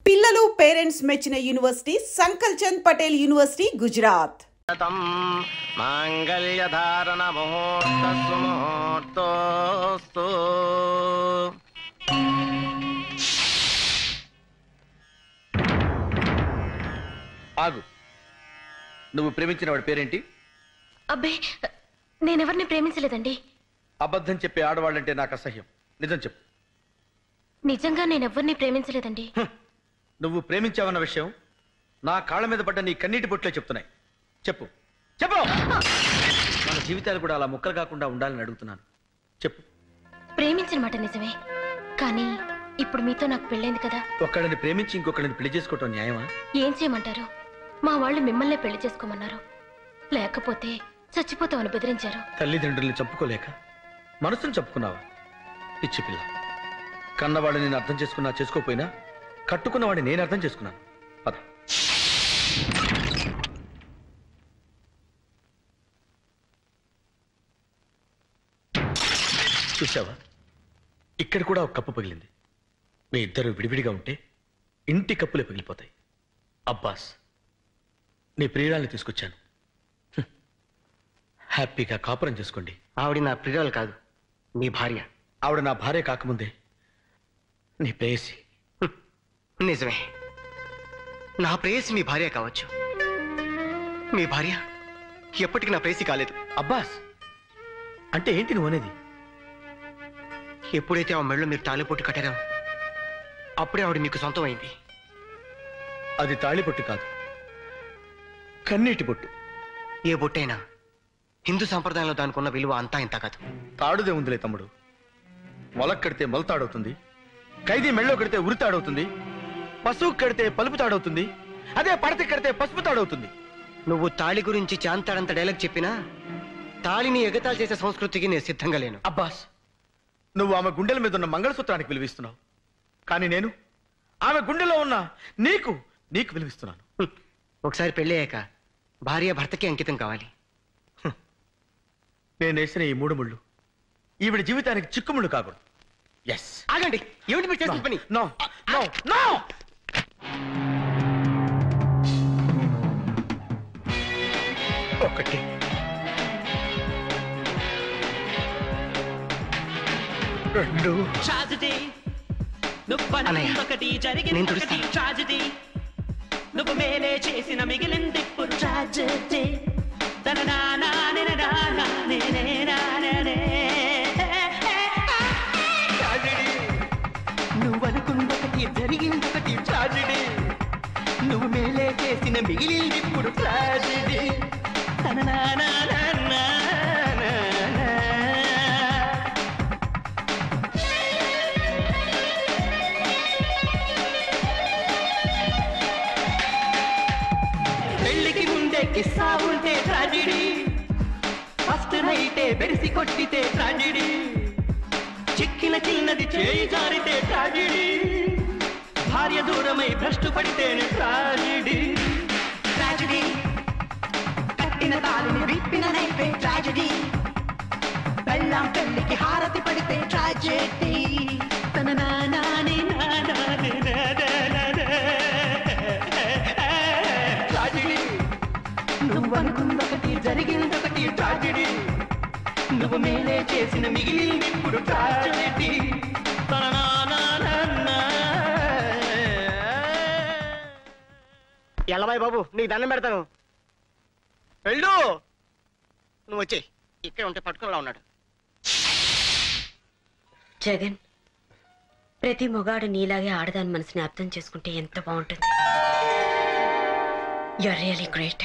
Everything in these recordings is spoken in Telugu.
పిల్లలు పేరెంట్స్ మెచ్చిన యూనివర్సిటీ సంకల్ చంద్ పటేల్ యూనివర్సిటీ గుజరాత్. మాంగళ్యధారణ ముహూర్తోస్తు. ఆగు. నువ్వు ప్రేమించిన వాడి పేరేంటి? అబ్బే, నేనెవరిని ప్రేమించలేదండి. అబద్ధం చెప్పే ఆడవాళ్ళంటే నాకు అసహ్యం. నిజం చెప్పు. నిజంగా నేనెవ్వరిని ప్రేమించలేదండి. నువ్వు ప్రేమించావన్న విషయం నా కాళ్ళ మీద పడ్డ నీ కన్నీటి బొట్లే చెప్తున్నాయి. చెప్పు చెప్పు. మన జీవితాలు కూడా అలా ముక్కలు కాకుండా ఉండాలని అడుగుతున్నాను. చెప్పు. ప్రేమించిన మాట నిజమే, కానీ ఇప్పుడు మీతో నాకు పెళ్ళైంది కదా. ఒక్కడిని ప్రేమించి ఇంకొకడిని పెళ్లి చేసుకోవటం న్యాయమా? ఏం చేయమంటారు? మా వాళ్ళు మిమ్మల్నే పెళ్లి చేసుకోమన్నారు, లేకపోతే చచ్చిపోతామని బెదిరించారు. తల్లిదండ్రుల్ని చంపుకోలేక మనసును చంపుకున్నావా? పిచ్చి పిల్ల. కన్నవాడిని నేను అర్థం చేసుకున్నా చేసుకోపోయినా కట్టుకున్నవాడిని నేను అర్థం చేసుకున్నాను. పద. చూసావా, ఇక్కడ కూడా ఒక కప్పు పగిలింది. మీ ఇద్దరు విడివిడిగా ఉంటే ఇంటి కప్పులే పగిలిపోతాయి. అబ్బాస్, నీ ప్రియురాల్ని తీసుకొచ్చాను. హ్యాపీగా కాపురం చేసుకోండి. ఆవిడ నా ప్రియురాలు కాదు, నీ భార్య. ఆవిడ నా భార్య కాకముందే నీ ప్రేయసి. నిజమే, నా ప్రేయసి మీ భార్య కావచ్చు. మీ భార్య ఎప్పటికీ నా ప్రేయసి కాలేదు. అబ్బాస్, అంటే ఏంటి నువ్వు అనేది? ఎప్పుడైతే ఆ మెళ్ళో మీరు తాళిపొట్టు కట్టారో అప్పుడే ఆవిడ మీకు సొంతం అయింది. అది తాళిబొట్టు కాదు, కన్నీటి బొట్టు. ఏ బొట్టైనా హిందూ సంప్రదాయంలో దానికి ఉన్న విలువ అంతా ఇంత కాదు. తాడుదే ఉందిలే తమ్ముడు. మొలక్ కడితే మొలతాడవుతుంది, ఖైదీ మెళ్ళో కడితే ఉరితాడవుతుంది, పశువు కడితే పలుపు తాడవుతుంది, అదే పడత కడితే పసుపు తాడవుతుంది. నువ్వు తాళి గురించి చాంతాడంత డైలాగ్ చెప్పినా తాళిని ఎగతాళి చేసే సంస్కృతికి నేను సిద్ధంగా లేను. అబ్బాస్, నువ్వు ఆమె గుండెల మీద ఉన్న మంగళసూత్రానికి విలువిస్తున్నావు, కానీ నేను ఆమె గుండెలో ఉన్న నీకు విలువిస్తున్నాను. ఒకసారి పెళ్ళయ్యాక భార్య భర్తకి అంకితం కావాలి. నేను వేసిన ఈ 3 ముళ్ళు ఈవిడ జీవితానికి చిక్కుముళ్ళు కాకూడదు. ఎస్. ఆగండి, ఏమిటి మీరు చేసిన పని? No no no. ఒకటి, రెండు. నేను తుడుస్తాను. నువ్వు మేలే చేసిన మిగిలింది ఇప్పుడు ట్రాజెడీ. నువ్వు అనుకున్నొకటి జరిగిందొకటి ట్రాజెడీ. నువ్వు మేలే చేసిన మిగిలింది ఇప్పుడు ట్రాజెడీ. పెళ్లికి ముందే కిస్సా ఉంటే ట్రాజెడీ, ఫస్ట్ నైటే బెరిసి కొట్టితే ట్రాజెడీ, చిక్కిన చిన్నది చేయి జారితే ట్రాజెడీ, భార్య దూరమై భ్రష్టు పడితేనే ట్రాజెడీ. ట్రాజెడీ, కట్టిన తాళిని విప్పిన నైపే ట్రాజెడీ, పెళ్ళాం పెళ్లికి హారతి పడితే ట్రాజెడీ. తన నానాని నానాని ట్రాజెడీ. నువ్వు అనుకున్నొకటి జరిగిందొకటి ట్రాజెడీ. నువ్వు మేలే చేసిన మిగిలింది ఇప్పుడు ట్రాజెడీ. ఎల్లబాయ్ బాబు, నీకు దండం పెడతాను. వెళ్ళు. నువ్వు వచ్చే ఇక్కడ ఉంటే పట్టుకునేలా ఉన్నాడు. జగన్, ప్రతి మొగాడు నీలాగే ఆడదాని మనసుని అర్థం చేసుకుంటే ఎంత బాగుంటుంది. You are really great.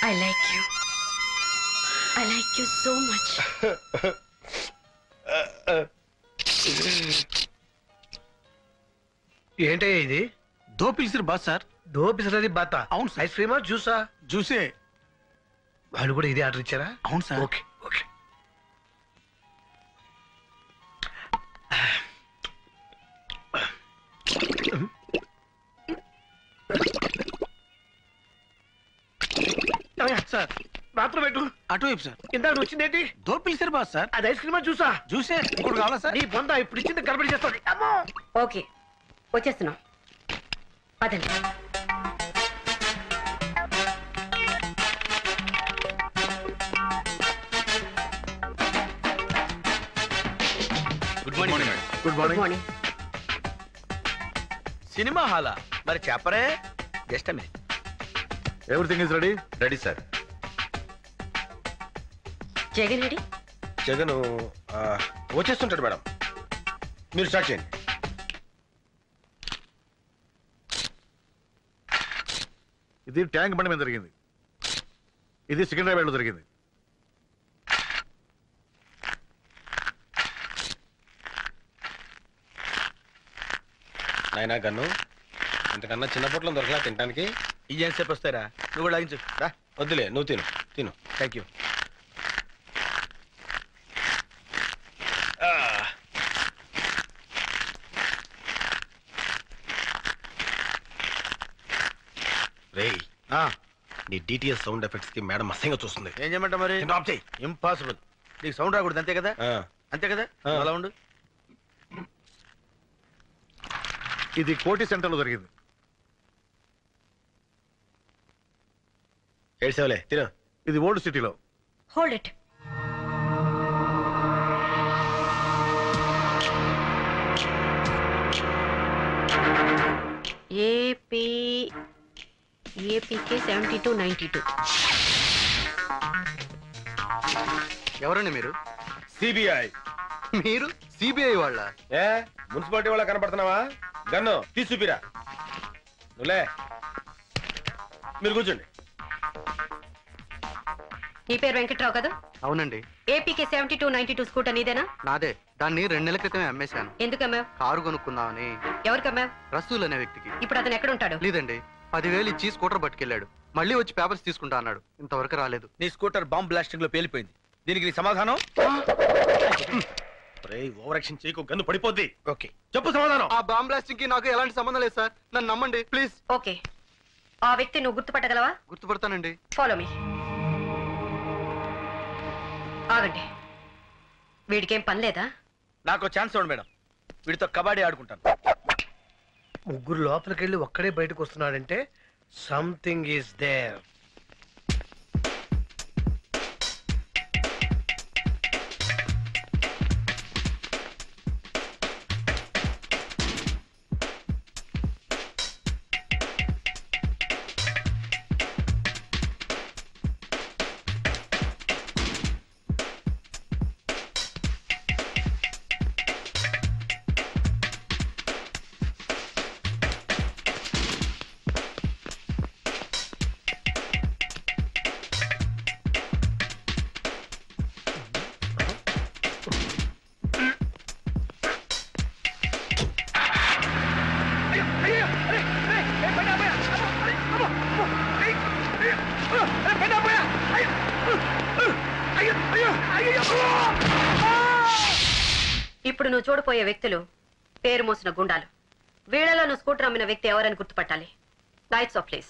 I like you so much. ఏంటయ్యా ఇది? దో పిలిసిరు బాత్ సార్. దో పిసరది బాత? అవును సార్. ఐస్ క్రీమా జ్యూసా? జ్యూసే. వాళ్ళు కూడా ఇదే ఆర్డర్ ఇచ్చారా? అవును sir. Okay okay. Sir bathroom పెట్టు. అటువైపు సార్. ఇందాక వచ్చిందేంటి? దో పిలిసిరు బాత్ సార్. అది ఐస్ క్రీమా జ్యూసా? జ్యూసే. ఇంకోటి కావాలా సార్? నీ బొంద ఇప్పుడు ఇచ్చింది గడబడి చేస్తుంది. అమ్మో. ఓకే, వచ్చేస్తున్నాం. పదండి. Good morning. Good good morning. Morning. Cinema హాలా? మరి చెప్పరే. Just minute. Everything is ready. Ready sir. Jagan ready? Jagan వచ్చేస్తుంటాడు మేడం, మీరు స్టార్ట్ చేయండి. ఇది ట్యాంక్ బండి మీద జరిగింది, ఇది సికింద్రాబాద్ లో జరిగింది. నాయనా గన్ను, ఇంతకన్నా చిన్న పొట్లం దొరకలా తినడానికి? ఇదేం సేపు వస్తారా? నువ్వు కూడా లాగించు. రా, వద్దులే, నువ్వు తిను తిను. Thank you. రేయ్, నీ డిటిఎస్ సౌండ్ ఎఫెక్ట్స్ కి మేడం అసహ్యంగా చూస్తుంది. ఏం చేయమంటావు మరి? డ్రాప్ చేయి. ఇంపాసిబుల్. నీకు సౌండ్ రాకూడదు, అంతే కదా? అంతే కదా? అలా ఉండు. ఇది కోటి సెంటర్ లో జరిగింది. ఏడ్సేవలే, తిను. ఇది ఓల్డ్ సిటీలో. Hold it. ఏపీకే 7292. ఎవరండి మీరు? సిబిఐ. మీరు సిబిఐ వాళ్ళ? ఏ మున్సిపాలిటీ వాళ్ళ కనపడుతున్నావా? గన్ను తీసుపిరా. నువ్వులే, మీరు కూర్చోండి. నీ పేరు వెంకట్రావు కదా? అవునండి. ఏపీకే 7292 స్కూటర్ నీదేనా? నాదే. దాన్ని 2 నెలల క్రితమే అమ్మేశాను. ఎందుకు అమ్మావు? కారు కొనుక్కుందామని. ఎవరికి అమ్మావు? రసూల్ అనే వ్యక్తికి. ఇప్పుడు అతను ఎక్కడ ఉంటాడు? లేదండి, 10,000 ఇచ్చి స్కూటర్ పట్టుకెళ్ళాడు. మళ్ళీ వచ్చి పేపర్స్ తీసుకుంటా అన్నాడు. ఇంతవరకు రాలేదు. నీ స్కూటర్ బాంబ్ బ్లాస్టింగ్ లో పేలిపోయింది. దీనికి నీ సమాధానం? ఓవర్ యాక్షన్ చేయకు, గన్ను పడిపోద్ది. ఓకే, చెప్పు సమాధానం. ఆ బాంబ్ బ్లాస్టింగ్ కి నాకు ఎలాంటి సంబంధం లేదు సార్. నన్ను నమ్మండి ప్లీజ్. ఓకే, ఆ వ్యక్తి నువ్వు గుర్తుపట్టగలవా? గుర్తుపడతానండి. Follow me. ఆగండి, వీడికేం పని లేదా? నాకు ఛాన్స్ ఇవ్వండి మేడం, వీడితో కబడ్డీ ఆడుకుంటాను. ముగ్గురు లోపలికి వెళ్ళి ఒక్కడే బయటకు వస్తున్నాడంటే సంథింగ్ ఈస్ దేర్. ఇప్పుడు నువ్వు చూడపోయే వ్యక్తులు పేరు మోసిన గుండాలు. వీళ్ళలో నువ్వు స్కూటర్ అమ్మిన వ్యక్తి ఎవరని గుర్తుపట్టాలి. Lights off please.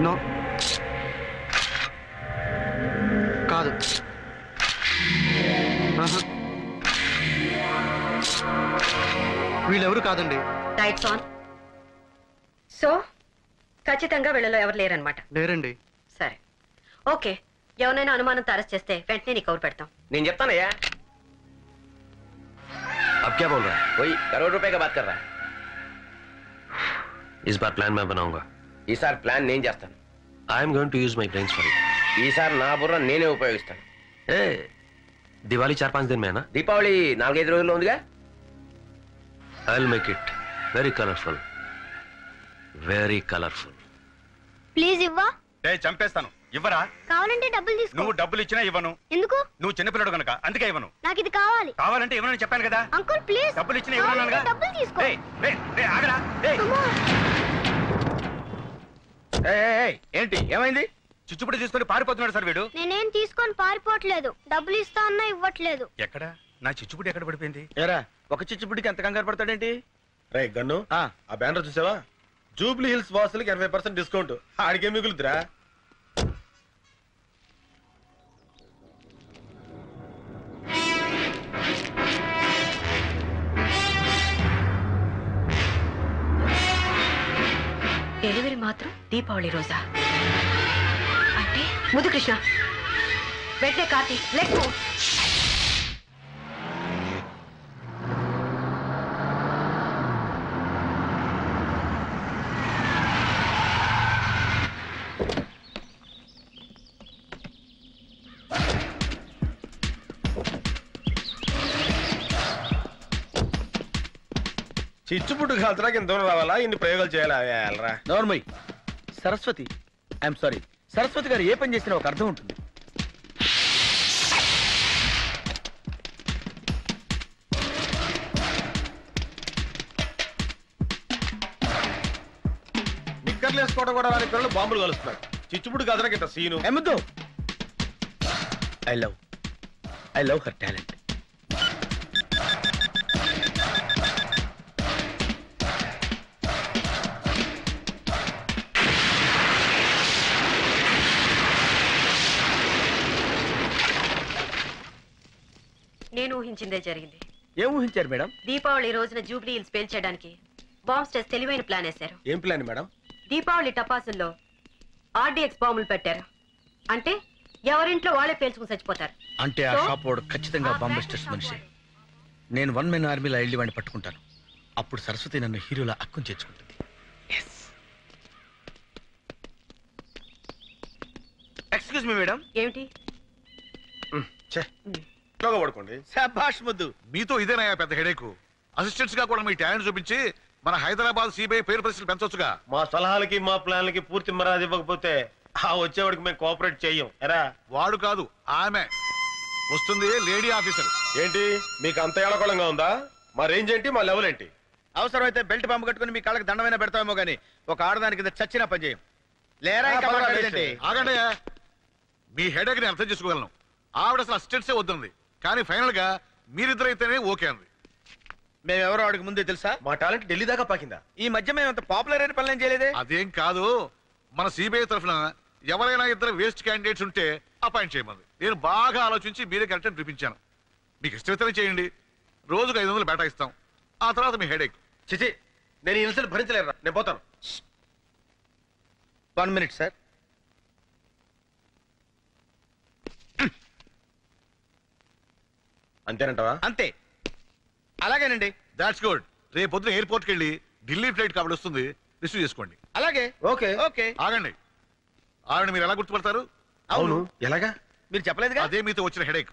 నో, కాదు. వీళ్ళెవరు కాదండి. Lights on. సో ఖచ్చితంగా వీళ్ళలో ఎవరు లేరనమాట? లేరండి. సరే, ఓకే. ఎవరైనా అనుమానంతో అరెస్ట్ చేస్తే వెంటనే నీకు కౌరు పెడతాం. నేను చెప్తానయ్యా. अब क्या बोल रहा है? वही करोड़ रुपए का बात कर रहा है. इस बार प्लान मैं बनाऊंगा. ఈసారి ప్లాన్ నేను చేస్తాను. I am going to use my brains for it. ఈసారి నా బుర్ర నేనే ఉపయోగిస్తాను. ए दिवाली 4-5 दिन में है ना? దీపావళి 4-5 రోజుల్లో ఉందిగా. I will make it very colourful, very colourful. Please ఇవ్వా. చంపేస్తాను. ఇవ్వరా? కావాలంటే డబ్బులు తీసుకో. నువ్వు డబ్బులు ఇచ్చినా ఇవ్వను. ఎందుకు? నువ్వు చిన్నపిల్లడు కనుక అందుకే ఇవ్వను. నాకు ఇది కావాలి. కావాలంటే ఇవ్వనని చెప్పాను కదా. Uncle please. డబ్బులు ఇచ్చినా ఇవ్వను. డబ్బులు తీసుకో. ఆగరా. ఏంటి ఏమైంది? చిచ్చుపుడి తీసుకొని పారిపోతున్నాడు సార్ వీడు. నేనేం తీసుకొని పారిపోవట్లేదు. డబ్బులు ఇస్తా అన్నా ఇవ్వట్లేదు. ఎక్కడ నా చిచ్చుపుడి ఎక్కడ పడిపోయింది? ఏరా, ఒక చిచ్చుపుడికి ఎంత కంగారు పడతాడేంటి? రే గన్ను, ఆ బ్యానర్ చూసావా? జూబ్లీ హిల్స్ వాసులకి 80% డిస్కౌంట్. ఆడికే మిగులుతురా. డెలివరీ మాత్రం దీపావళి రోజా? అంటే ముద్దు కృష్ణ వెంటనే కార్తీ లెట్స్ మూవ్. చిచ్చుపుట్టు కాల్చడానికి ఇంత దూరం రావాలా? ఇన్ని ప్రయోగాలు చేయాలా? నోర్మయ్. సరస్వతి, ఐఎమ్ సారీ, సరస్వతి గారు ఏ పని చేసినా ఒక అర్థం ఉంటుంది. నిక్కర్లు వేసుకోవడం కూడా రాని పిల్లలు బాంబులు కలుస్తున్నారు. చిచ్చుపుట్టు కాల్చడానికి ఇంత సీను ఏమద్దు. I love her talent. నేను ఊహించిందే జరిగింది. ఏం ఊహించారు మేడం? దీపావళి రోజున జూబ్లీ హిల్స్ పేల్చేయడానికి బాంబ్ స్టేస్ తెలివైన ప్లాన్ వేశారు. ఏం ప్లాన్ మేడం? దీపావళి టపాసుల్లో ఆర్డీఎక్స్ బాంబులు పెట్టారు. అంటే ఎవరింట్లో వాళ్ళే పేల్చుకుని చచ్చిపోతారు. అంటే ఆ షాప్ వాడు ఖచ్చితంగా బాంబస్టర్స్ మనిషి. నేను 1 మెన్ ఆర్మీలో వెళ్ళి వాడిని పట్టుకుంటాను. అప్పుడు సరస్వతి నన్ను హీరోలా అక్కుని చేర్చుకుంటుంది. Excuse me madam. ఏమిటి? పడుకోండి. శాబాష్ ముద్దు. మీతో ఇదేనాయా పెద్ద హెడేక్? అసిస్టెంట్స్ గా కూడా మీ టాలెంట్ చూపించి మన హైదరాబాద్ సిబిఐ పేరు ప్రశ్నలు పెంచొచ్చుగా. మా సలహాలకి మా ప్లాన్లకి పూర్తి మరాది ఇవ్వకపోతే ఆ వచ్చేవాడికి మేము కోఆపరేట్ చెయ్యం. ఎరా? వాడు కాదు, ఆమె వస్తుంది, లేడీ ఆఫీసర్. ఏంటి మీకు అంత ఏడకోళంగా ఉందా? మా రేంజ్ ఏంటి, మా లెవెల్ ఏంటి? అవసరమైతే బెల్ట్ బాంబు కట్టుకుని మీ కాళ్ళకి దండమైనా పెడతామేమో గానీ ఒక ఆడదానికి కింద చచ్చినా పని చేయం. లేరా? ఇంకా మాట్లాడేదేంటి? ఆగండి. మీ హెడేక్ ని అర్థం చేసుకోగలను. ఆవిడ అసలు అసిస్టెంట్సే వద్దంది, కానీ ఫైనల్ గా మీరిద్దరైతేనే ఓకే అంది. మేమెవరో ఆడికి ముందే తెలుసా? మా టాలెంట్ ఢిల్లీ దాకా పాకిందా? ఈ మధ్య మేము అంత పాపులర్ అయిన పనులు చేయలేదే. అదేం కాదు, మన సిబిఐ తరఫున ఎవరైనా ఇద్దరు వేస్ట్ క్యాండిడేట్స్ ఉంటే అపాయింట్ చేయమంది. నేను బాగా ఆలోచించి మీరే కరెక్ట్ అని చూపించాను. మీకు ఇష్టమైతేనే చేయండి. రోజుకు 500 బేటా ఇస్తాం. ఆ తర్వాత మీ హెడేక్. చిచి, నేను ఈ ఇన్సల్ట్ భరించలేరా, నేను పోతాను. 1 minute సార్. అంతేనంటావా? అంతే. అలాగేనండి. That's good. రేపు పొద్దున ఎయిర్పోర్ట్కి వెళ్ళి ఢిల్లీ ఫ్లైట్ కాబట్టి వస్తుంది, రిసీవ్ చేసుకోండి. అలాగే. Okay okay. ఆగండి. ఆవిడ మీరు ఎలా గుర్తుపడతారు? అవును. ఎలాగా? మీరు చెప్పలేదుగా. అదే మీతో వచ్చిన హెడేక్.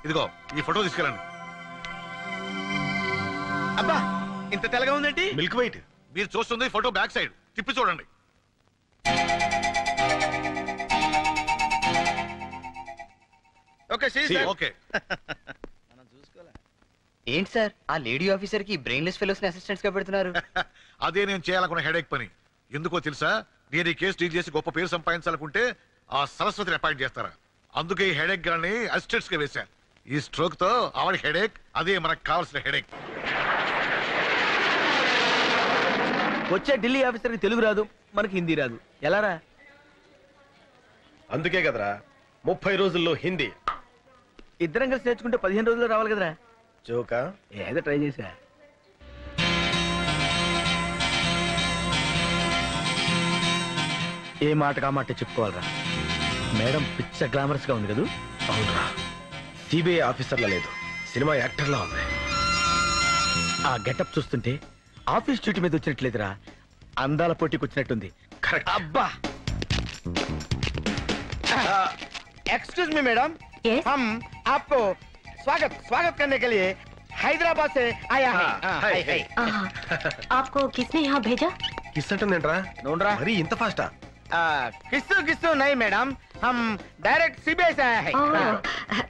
ఇదిగో ఈ ఫోటో తీసుకెళ్ళండి. అబ్బా, ఇంత తెల్లగా ఉందండి. Milk white. మీరు చూస్తుంది ఫోటో బ్యాక్ సైడ్, తిప్పి చూడండి. Okay okay. ఏంటి సార్ ఆ లేడీ ఆఫీసర్ కి బ్రెయిన్లెస్ ఫెలోస్ ని అసిస్టెంట్స్ గా పెడుతున్నారు? అదే నేను చేయాలనుకున్న హెడేక్ పని. ఎందుకో తెలుసా? నేను ఈ కేసు డీల్ చేసి గొప్ప పేరు సంపాదించాలనుకుంటే ఆ సరస్వతిని అపాయింట్ చేస్తారా? అందుకే ఈ హెడేక్ గాని అసిస్టెంట్స్ గా వేశా. ఈ స్ట్రోక్ తో ఆవిడ హెడేక్, అదే మనకు కావాల్సిన హెడేక్. వచ్చే ఢిల్లీ ఆఫీసర్ కి తెలుగు రాదు, మనకి హిందీ రాదు. ఎలారా? అందుకే కదరా 30 రోజుల్లో హిందీ. ఇద్దరం కలిసి నేర్చుకుంటే 15 రోజుల్లో రావాలి కదరా. జోకా? ఏదో ట్రై చేసా. ఏ మాటకు ఆ మాట చెప్పుకోవాలరా. మేడం పిచ్చ గ్లామరస్ గా ఉంది కదా. అవునరా, సిబిఐ ఆఫీసర్లా లేదు, సినిమా యాక్టర్లా ఉంది. ఆ గెటప్ చూస్తుంటే ఆఫీస్ డ్యూటీ మీద వచ్చినట్లేదురా, అందాల పోటీకి వచ్చినట్టుంది. కరెక్ట్. అబ్బా. एक्सक्यूज मी मैडम, हम आपको स्वागत स्वागत करने के लिए हैदराबाद से आया है. आपको किसने यहाँ भेजा? కిస్ అంటుందేంట్రా? नोंड्रा మరి ఇంత ఫాస్టా? किस्सू किस्सू नहीं मैडम, हम डायरेक्ट सीबीआई से आया है.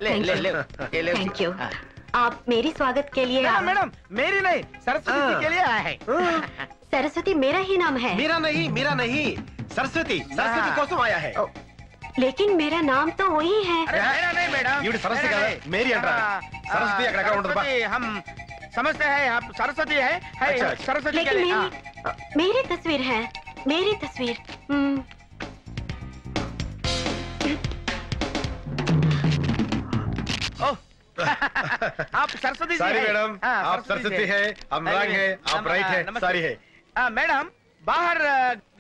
ले ले ले ले. Thank you. आप मेरी स्वागत के लिए मैडम मेरी नहीं, सरस्वती के लिए आया है. सरस्वती मेरा ही नाम है. మీరా నహీ సరస్వతి, సరస్వతి కోసం ఆయా హై. लेकिन मेरा नाम तो वही है. मेरा नहीं मैडम, ఈవిడ సరస్వతి కదా, మేరీ అంటారా? సరస్వతి అక్కడ ఉండదు బా. हम समझते हैं आप सरस्वती है. सरस्वती के लेकिन लिए मेरी तस्वीर है, मेरी तस्वीर. आप सरस्वती जी సారీ हैं. మేడం, हाँ, आप सरस्वती है, हम रंग है, आप राइट है, सारी है. मैडम बाहर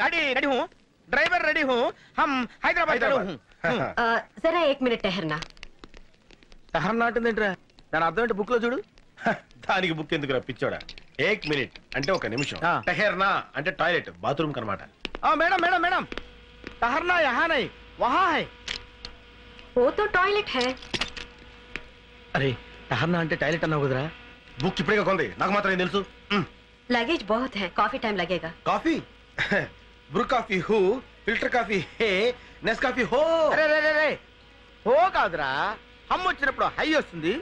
गाड़ी रेडी हूँ, ड्राइवर रेडी हूँ, हम हैदराबाद चलो हूँ. जरा 1 मिनट ठहरना. ठहरना అంటుందేంట్రా? దాని అర్థం ఏంటి బుక్ లో చూడు. దానికి బుక్ ఎందుకు రప్పించాడా? 1 మినిట్ అంటే 1 నిమిషం. టహర్నా అంటే టాయిలెట్, బాత్రూమ్ కనమాట. मैडम मैडम मैडम ठहरना यहाँ नहीं वहाँ है. वो तो टॉयलेट है. अरे ठहरना అంటే టాయిలెట్ అన్నావు కదరా. బుక్ ఇప్పుడే కొంది, నాకు మాత్రం ఏం తెలుసు. लगेज बहुत है, काफी टाइम लगेगा. కాఫీ బ్రూ కాఫీ హూ, ఫిల్టర్ కాఫీ హే, నెస్ కాఫీ హో. అరే రే రే రే హో కాదురా. హమ్ వచ్చినప్పుడు హై వస్తుంది,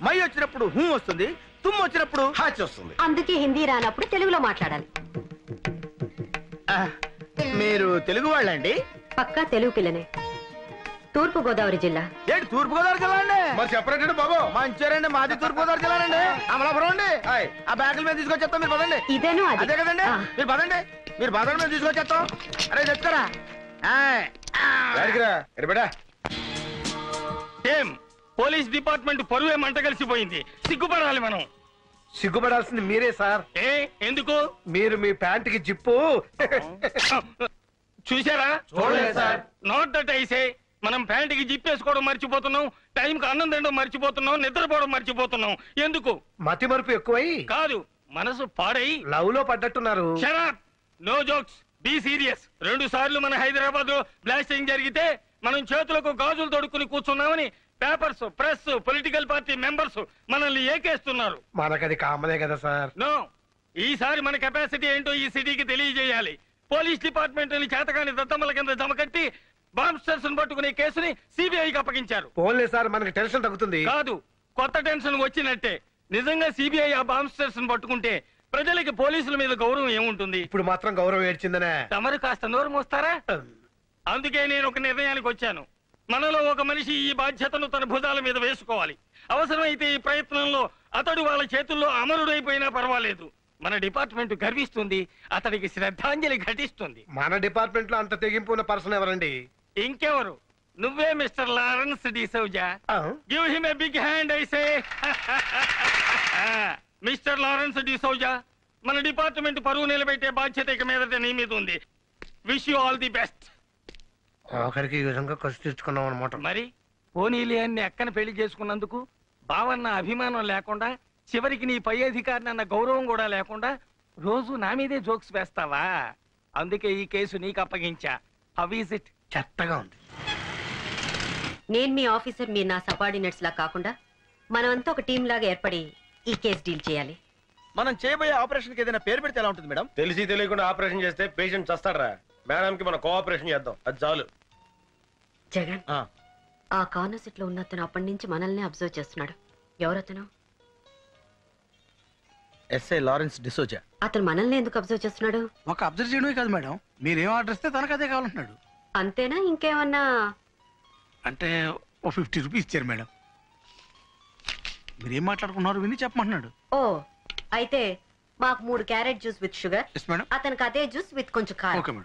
మై వచ్చినప్పుడు హూ వస్తుంది, తుమ్ వచ్చినప్పుడు హాచ్ వస్తుంది. అందుకే హిందీ రానప్పుడు తెలుగులో మాట్లాడాలి. మీరు తెలుగు వాళ్ళండి? పక్కా తెలుగు పిల్లనే. తూర్పు గోదావరి జిల్లా. ఏంటి తూర్పు గోదావరి జిల్లా అండి? మరి చెప్పరండి బాబు. మంచిర్యాలండి, మాది తూర్పు గోదావరి జిల్లా అండి. అమలాపురం అండి. ఆ బ్యాగుల మీద తీసుకొచ్చేస్తాం, మీరు పదండి. ఇదేను అది. అదే కదండి, మీరు పదండి, మీరు పదండి, మేము తీసుకొచ్చేస్తాం. అరే చెప్తారా? ఏం పోలీస్ డిపార్ట్మెంట్ పరువే మంట కలిసిపోయింది. సిగ్గుపడాలి మనం. సిగ్గుపడాల్సింది మీరే సార్. ఏ ఎందుకు? మీరు మీ ప్యాంటుకి జిప్పు చూసారా? చూడలేదు సార్. Not that ఐసే. మనం ప్యాంటుకి జిప్పేసుకోవడం మర్చిపోతున్నాం, టైంకి అన్నం తినడం మర్చిపోతున్నాం, నిద్రపోవడం మర్చిపోతున్నాం. ఎందుకు? మతి మరుపు ఎక్కువై కాదు, మనసు పాడై లవ్ లో పడ్డట్టున్నారు. Shut up, no jokes, be serious. 2 సార్లు మన హైదరాబాద్ లో బ్లాస్టింగ్ జరిగితే మనం చేతులకు గాజులు తొడుక్కుని కూర్చున్నామని papers, press, political party members మనల్ని ఏకేస్తున్నారు. మనకది కామనే కదా సార్. నో, ఈసారి మన కెపాసిటీ ఏంటో ఈ సిటీకి తెలియజేయాలి. పోలీస్ డిపార్ట్మెంట్ చేతకాని దత్తమ్మల కింద జమకట్టి బాంబ్స్టర్స్ పట్టుకునే కేసుని సిబిఐకి అప్పగించారు. పోన్లే సార్, మనకి టెన్షన్ తగ్గుతుంది. కాదు, కొత్త టెన్షన్ వచ్చినట్టే. నిజంగా సిబిఐ ఆ బాంబ్స్టర్స్ పట్టుకుంటే ప్రజలకి పోలీసుల మీద గౌరవం ఏముంటుంది? ఇప్పుడు మాత్రం గౌరవం ఏడ్చిందనే. తమరు కాస్త నోరు మోస్తారా? అందుకే నేను ఒక నిర్ణయానికి వచ్చాను. మనలో ఒక మనిషి ఈ బాధ్యతను తన భుజాల మీద వేసుకోవాలి. అవసరమైతే ఈ ప్రయత్నంలో అతడు వాళ్ళ చేతుల్లో అమరుడైపోయినా పర్వాలేదు. మన డిపార్ట్మెంట్ గర్విస్తుంది, అతడికి శ్రద్ధాంజలి ఘటిస్తుంది. మన డిపార్ట్మెంట్ లో అంత తెగింపు ఉన్న పర్సన్ ఎవరండి? ఇంకెవరు? నువ్వే mister Lawrence D'Souza. Give him a big hand I say. Mister Lawrence D'Souza, మన డిపార్ట్మెంట్ పరువు నిలబెట్టే బాధ్యత ఇక మీదట నీ మీద ఉంది. Wish you all the best. ఆఖరికి ఈ విధంగా కసి తెచ్చుకున్నాం అనమాట. మరి పోనీలే అని అక్కన పెళ్లి చేసుకున్నందుకు బావన్న అభిమానం లేకుండా, చివరికి నీ పై అధికారిని అన్న గౌరవం కూడా లేకుండా రోజు నా మీదే జోక్స్ వేస్తావా? అందుకే ఈ కేసు నీకు అప్పగించా. How is it? చెత్తగా ఉంది. నేను మీ ఆఫీసర్, మీరు నా సబార్డినేట్స్ లా కాకుండా మనమంతా ఒక టీం లాగా ఏర్పడి ఈ కేసు డీల్ చేయాలి. మనం చేయబోయే ఆపరేషన్ కి ఏదైనా పేరు పెడితే ఎలా ఉంటుంది మేడం? తెలిసి తెలియకుండా ఆపరేషన్ చేస్తే పేషెంట్ చస్తాడరా. మేడం కి మనం కోఆపరేషన్ చేద్దాం, అది చాలు. జగన్, ఆ కార్నర్ సీట్ లో ఉన్న అతను అప్పటి నుంచి మనల్ని అబ్జర్వ్ చేస్తున్నాడు. ఎవరతను? SI Lawrence D'Souza. అతను మనల్ని ఎందుకు అబ్జర్వ్ చేస్తున్నాడు? ఒక అబ్జర్వ్ చేయడమే కాదు మేడం, మీరేం ఆర్డర్ ఇస్తే తనకు అదే కావాలంటున్నాడు. అంతేనా? ఇంకేమన్నా? అంటే ఓ 50 రూపీస్ ఇచ్చారు మేడం. మీరేం మాట్లాడుకున్నారు విని చెప్పమంటున్నాడు. ఓ, అయితే మాకు 3 క్యారెట్ జ్యూస్ విత్ షుగర్, అతనికి అదే జ్యూస్ విత్ కొంచెం కారం.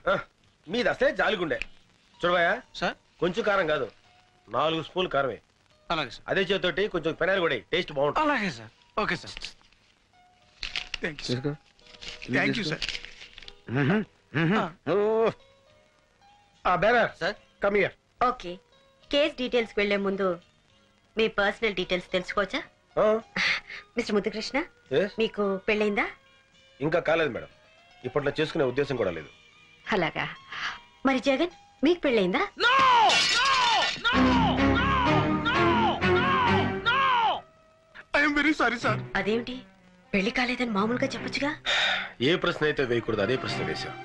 మీది అసలే జాలిగుండే. చూడబోయా సార్, కొంచెం కారం కాదు, 4 స్పూన్లు కారమే. అలాగే సార్. అదే చేతోటి కొంచెం పెనాలు కూడా టేస్ట్ బాగుంటుంది. అలాగే sir. Okay sir. Thank you sir. Bearer sir, come here. Okay, case details వెళ్లే ముందు మీ పర్సనల్ డీటెయిల్స్ తెలుసుకోవచ్చా? మిస్టర్ ముద్దుకృష్ణ, మీకు పెళ్ళైందా? ఇంకా కాలేదు మేడం, ఇప్పట్లో చేసుకునే ఉద్దేశం కూడా లేదు. అలాగా. మరి జగన్, మీకు పెళ్ళైందా? I'm very sorry sir. అదేమిటి, పెళ్లి కాలేదని మామూలుగా చెప్పొచ్చుగా? ఏ ప్రశ్న అయితే వేయకూడదు అదే ప్రశ్న వేశాం.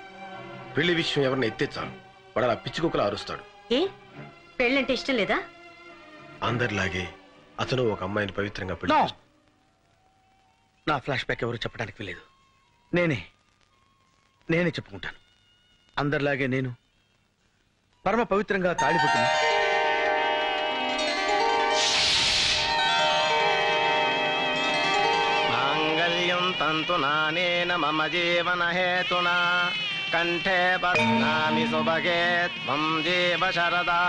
పెళ్లి విషయం ఎవరిని ఎత్తే చాలు వాడు అలా పిచ్చి కుక్కలా అరుస్తాడు. ఏ, పెళ్ళంటే ఇష్టం లేదా? అందరిలాగే అతను ఒక అమ్మాయిని పవిత్రంగా పెళ్లి. నా ఫ్లాష్ బ్యాక్ ఎవరు చెప్పడానికి లేదు, నేనే చెప్పుకుంటాను. అందరిలాగే నేను పరమ పవిత్రంగా తాళిపుట్టిన మాంగళ్యం తంతునానేన మమ జీవన హేతునా కంఠే బధ్నామి సుభగే త్వం జీవ శరదా.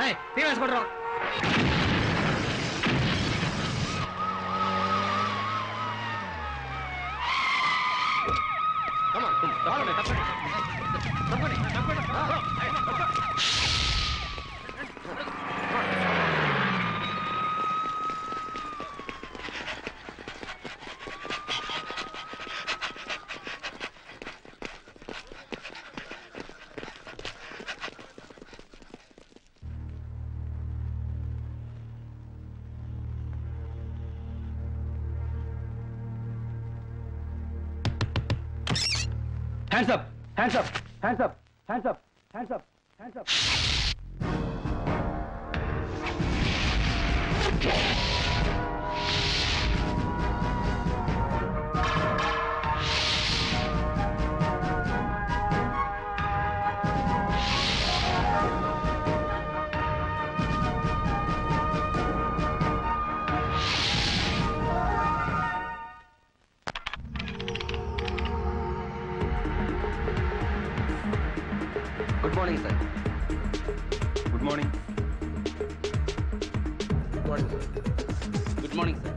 వేసుకోండి. Hands up! Hands up! Hands up! Hands up! Hands up! Hands up! Good morning sir. Good morning. Good morning sir. Good morning sir.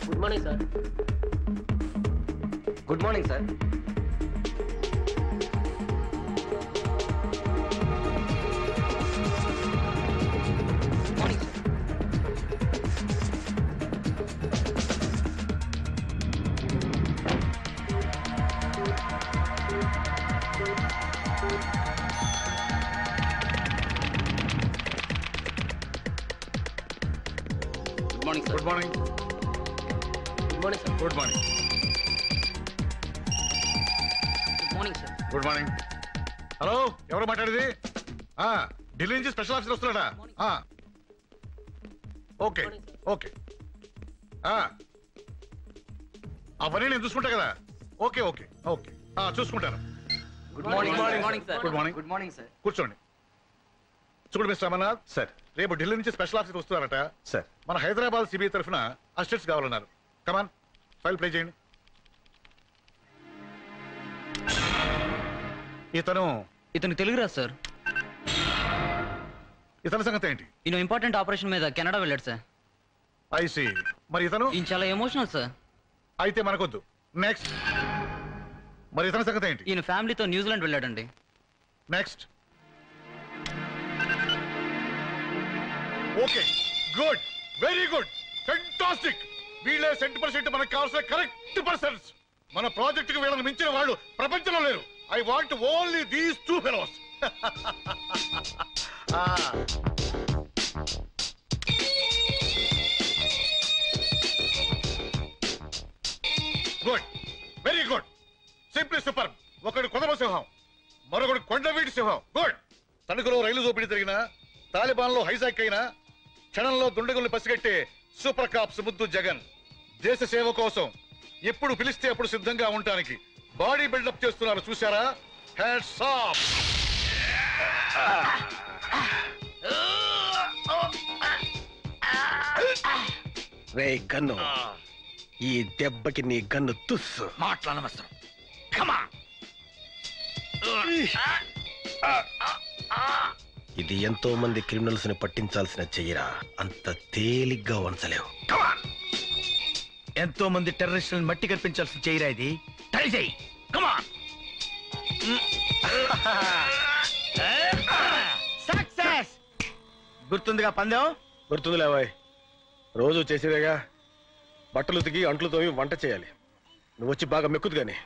Good morning sir. Good morning sir. Good morning. Good morning sir. Good morning. Good morning sir. Good morning. Hello, ఎవరు మాట్లాడేది? ఢిల్లీ నుంచి స్పెషల్ ఆఫీసర్ వస్తున్నాడా? Okay okay. అవన్నీ నేను చూసుకుంటా కదా. ఓకే ఓకే ఓకే చూసుకుంటాను. Good morning. Good morning sir. Good morning. Good morning sir. కూర్చోండి. చూడు మిస్టర్ అమర్నాథ్ సార్, రేపు ఢిల్లీ నుంచి స్పెషల్ ఆఫీసర్ వస్తున్నారట సార్. మన హైదరాబాద్ సిబిఐ తరఫున అసిస్టెంట్స్ కావాలన్నారు. కమాన్, ఫైల్ ప్లే చేయండి. ఇతను తెలుగు రాదు సార్. ఇతని సంగతి ఏంటి? ఈయన ఇంపార్టెంట్ ఆపరేషన్ మీద కెనడా వెళ్ళాడు సార్. ఐసి. మరి ఇతను? ఈయన చాలా ఎమోషనల్ సార్. అయితే మనకొద్దు. నెక్స్ట్. మరి ఇతని సంగతి ఏంటి? ఈయన ఫ్యామిలీతో న్యూజిలాండ్ వెళ్ళాడండి. Next. Okay, good, very good, fantastic. వీళ్ళే 100% మనకు కావాల్సిన కరెక్ట్ పర్సన్స్. మన ప్రాజెక్ట్ కి వీళ్ళని మించిన వాళ్ళు ప్రపంచంలో లేరు. I want only these 2 fellows. Good, very good, simply super. ఒకడు కొదమ సింహం, మరొకడు కొండవీటి సింహం. గుడ్. తణుకులో రైలు దోపిడీ జరిగినా, తాలిబాన్ లో హైజాక్ అయినా క్షణంలో దుండగుల్ని పసిగట్టే సూపర్ కాప్స్ ముద్దు జగన్. దేశ సేవ కోసం ఎప్పుడు పిలిస్తే అప్పుడు సిద్ధంగా ఉండటానికి బాడీ బిల్డప్ చేస్తున్నారు. చూశారా? Hats off. రే గన్ను, ఈ దెబ్బకి నీ గన్ను తుస్సు. మాట్లాడనవసరం. కమా. ఇది ఎంతో మంది క్రిమినల్స్ ని పట్టించాల్సిన చెయ్యరా. అంత తేలిగ్గా వంచలేవు. ఎంతో మంది టెర్రరిస్టులను మట్టి కనిపించాల్సిన చెయ్యరా ఇది. ట్రై చేయి. కమాన్. సక్సెస్. గుర్తుందిగా పందెం? గుర్తుంది లేవాయ్. రోజు చేసేదేగా. బట్టలు ఉతికి అంట్లు తోమి వంట చేయాలి. నువ్వు వచ్చి బాగా మెక్కుదు గాని.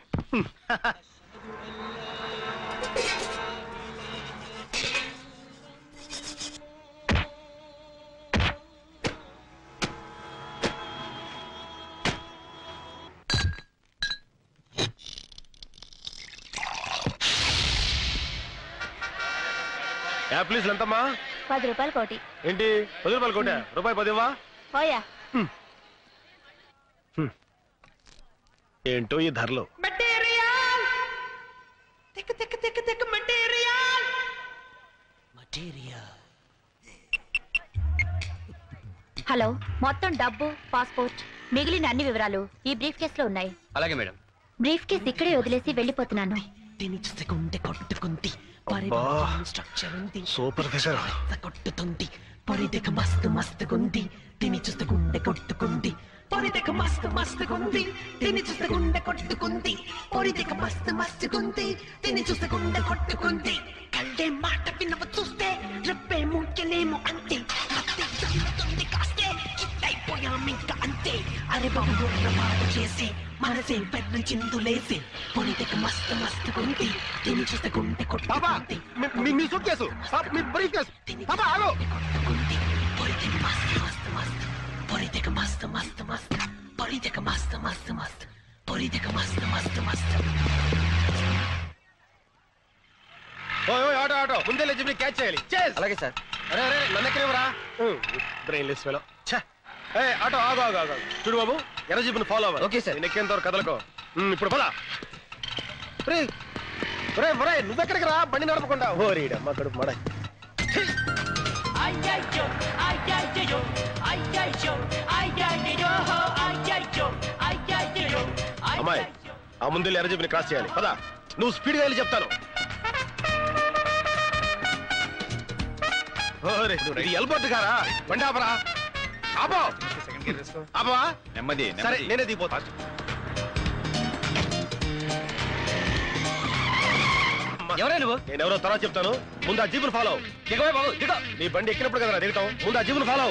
యాప్లీస్ ఎంతమ్మా? 10 రూపాయలు కోటి. ఏంటి 10 రూపాయలు కోట? రూపాయి 10 ఇవ్వా? పోయా. ఏంటో ఈ ధరలో. హలో, మొత్తం డబ్బు, పాస్పోర్ట్, మిగిలిన అన్ని వివరాలు ఈ బ్రీఫ్ కేసులో ఉన్నాయి. అలాగే మేడం. బ్రీఫ్ కేసు ఇక్కడే వదిలేసి వెళ్ళిపోతున్నాను. చూస్తే గుండె కొట్టుకుంది స్ట్రక్చర్ ఉంది సూపర్ ఫిషర్ కొట్టుతుంది పొరిదెక మస్తు మస్తుకుంది తిని చూస్తే గుండె కొట్టుకుంది పొరిదెక మస్తు మస్తుకుంది తిని చూస్తే గుండె కొట్టుకుంది పొరిదెక మస్తు మస్తుకుంది తిని చూస్తే గుండె కొట్టుకుంది కళ్ళే మాట వినవ చూస్తే రెప్పే ముఖ్యలేము అంతే అత్తే చల్లుతుంది కాస్తే హిట్టయిపోయామింక అంతే అరే బాబు మాట చేసి మనసే పెద్ద చిందులేసి పొరిదెక మస్తు మస్తుకుంది తిని చూస్తే గుండె కొట్టుకుంది మీ సూట్ కేసు మీ బ్రీఫ్ కేసు ఆగు పొరిదెక మస్తు మస్తు మస్తు పొరిదెక మస్తు మస్తు మస్తు పొరిదెక మస్తు మస్తు మస్తు పొరిదెక మస్తు మస్తు మస్తు ఓయ్ ఆటో ఆటో ముందే లేచి క్యాచ్ చేయాలి అలాగే సార్. అరే అరే నన్ను ఎక్కడేవరా బ్రెయిన్ లెస్ ఫెలో ఏ ఆటో ఆగు ఆగు ఆగు చూడు బాబు ఎర్ర జీపుని ఫాలో అవ్వాలి ఓకే సార్. నేను ఎక్కేంత వరకు కదలకో ఇప్పుడు పదా నువ్వెక్కడికి రా బండి నడపకుండా ఓరీడమ్మ కడుపు మడ అమ్మాయి ఆ ముందు ఎర్ర జీపుని క్రాస్ చేయాలి పదా నువ్వు స్పీడ్గా వెళ్ళి చెప్తాను ఇది ఎల్బోర్డ్ గారా బండి ఆపరా ఆపో ఆపవా నెమ్మది సరే నేనే దిగిపోతా ఎవరే నువ్వు? నేనెవరో తర్వాత చెప్తాను ముందు ఆ జీపును ఫాలో దిగవే బాబు దిగ నీ బండి ఎక్కినప్పుడు కదా దిగటం ముందు ఆ జీపును ఫాలో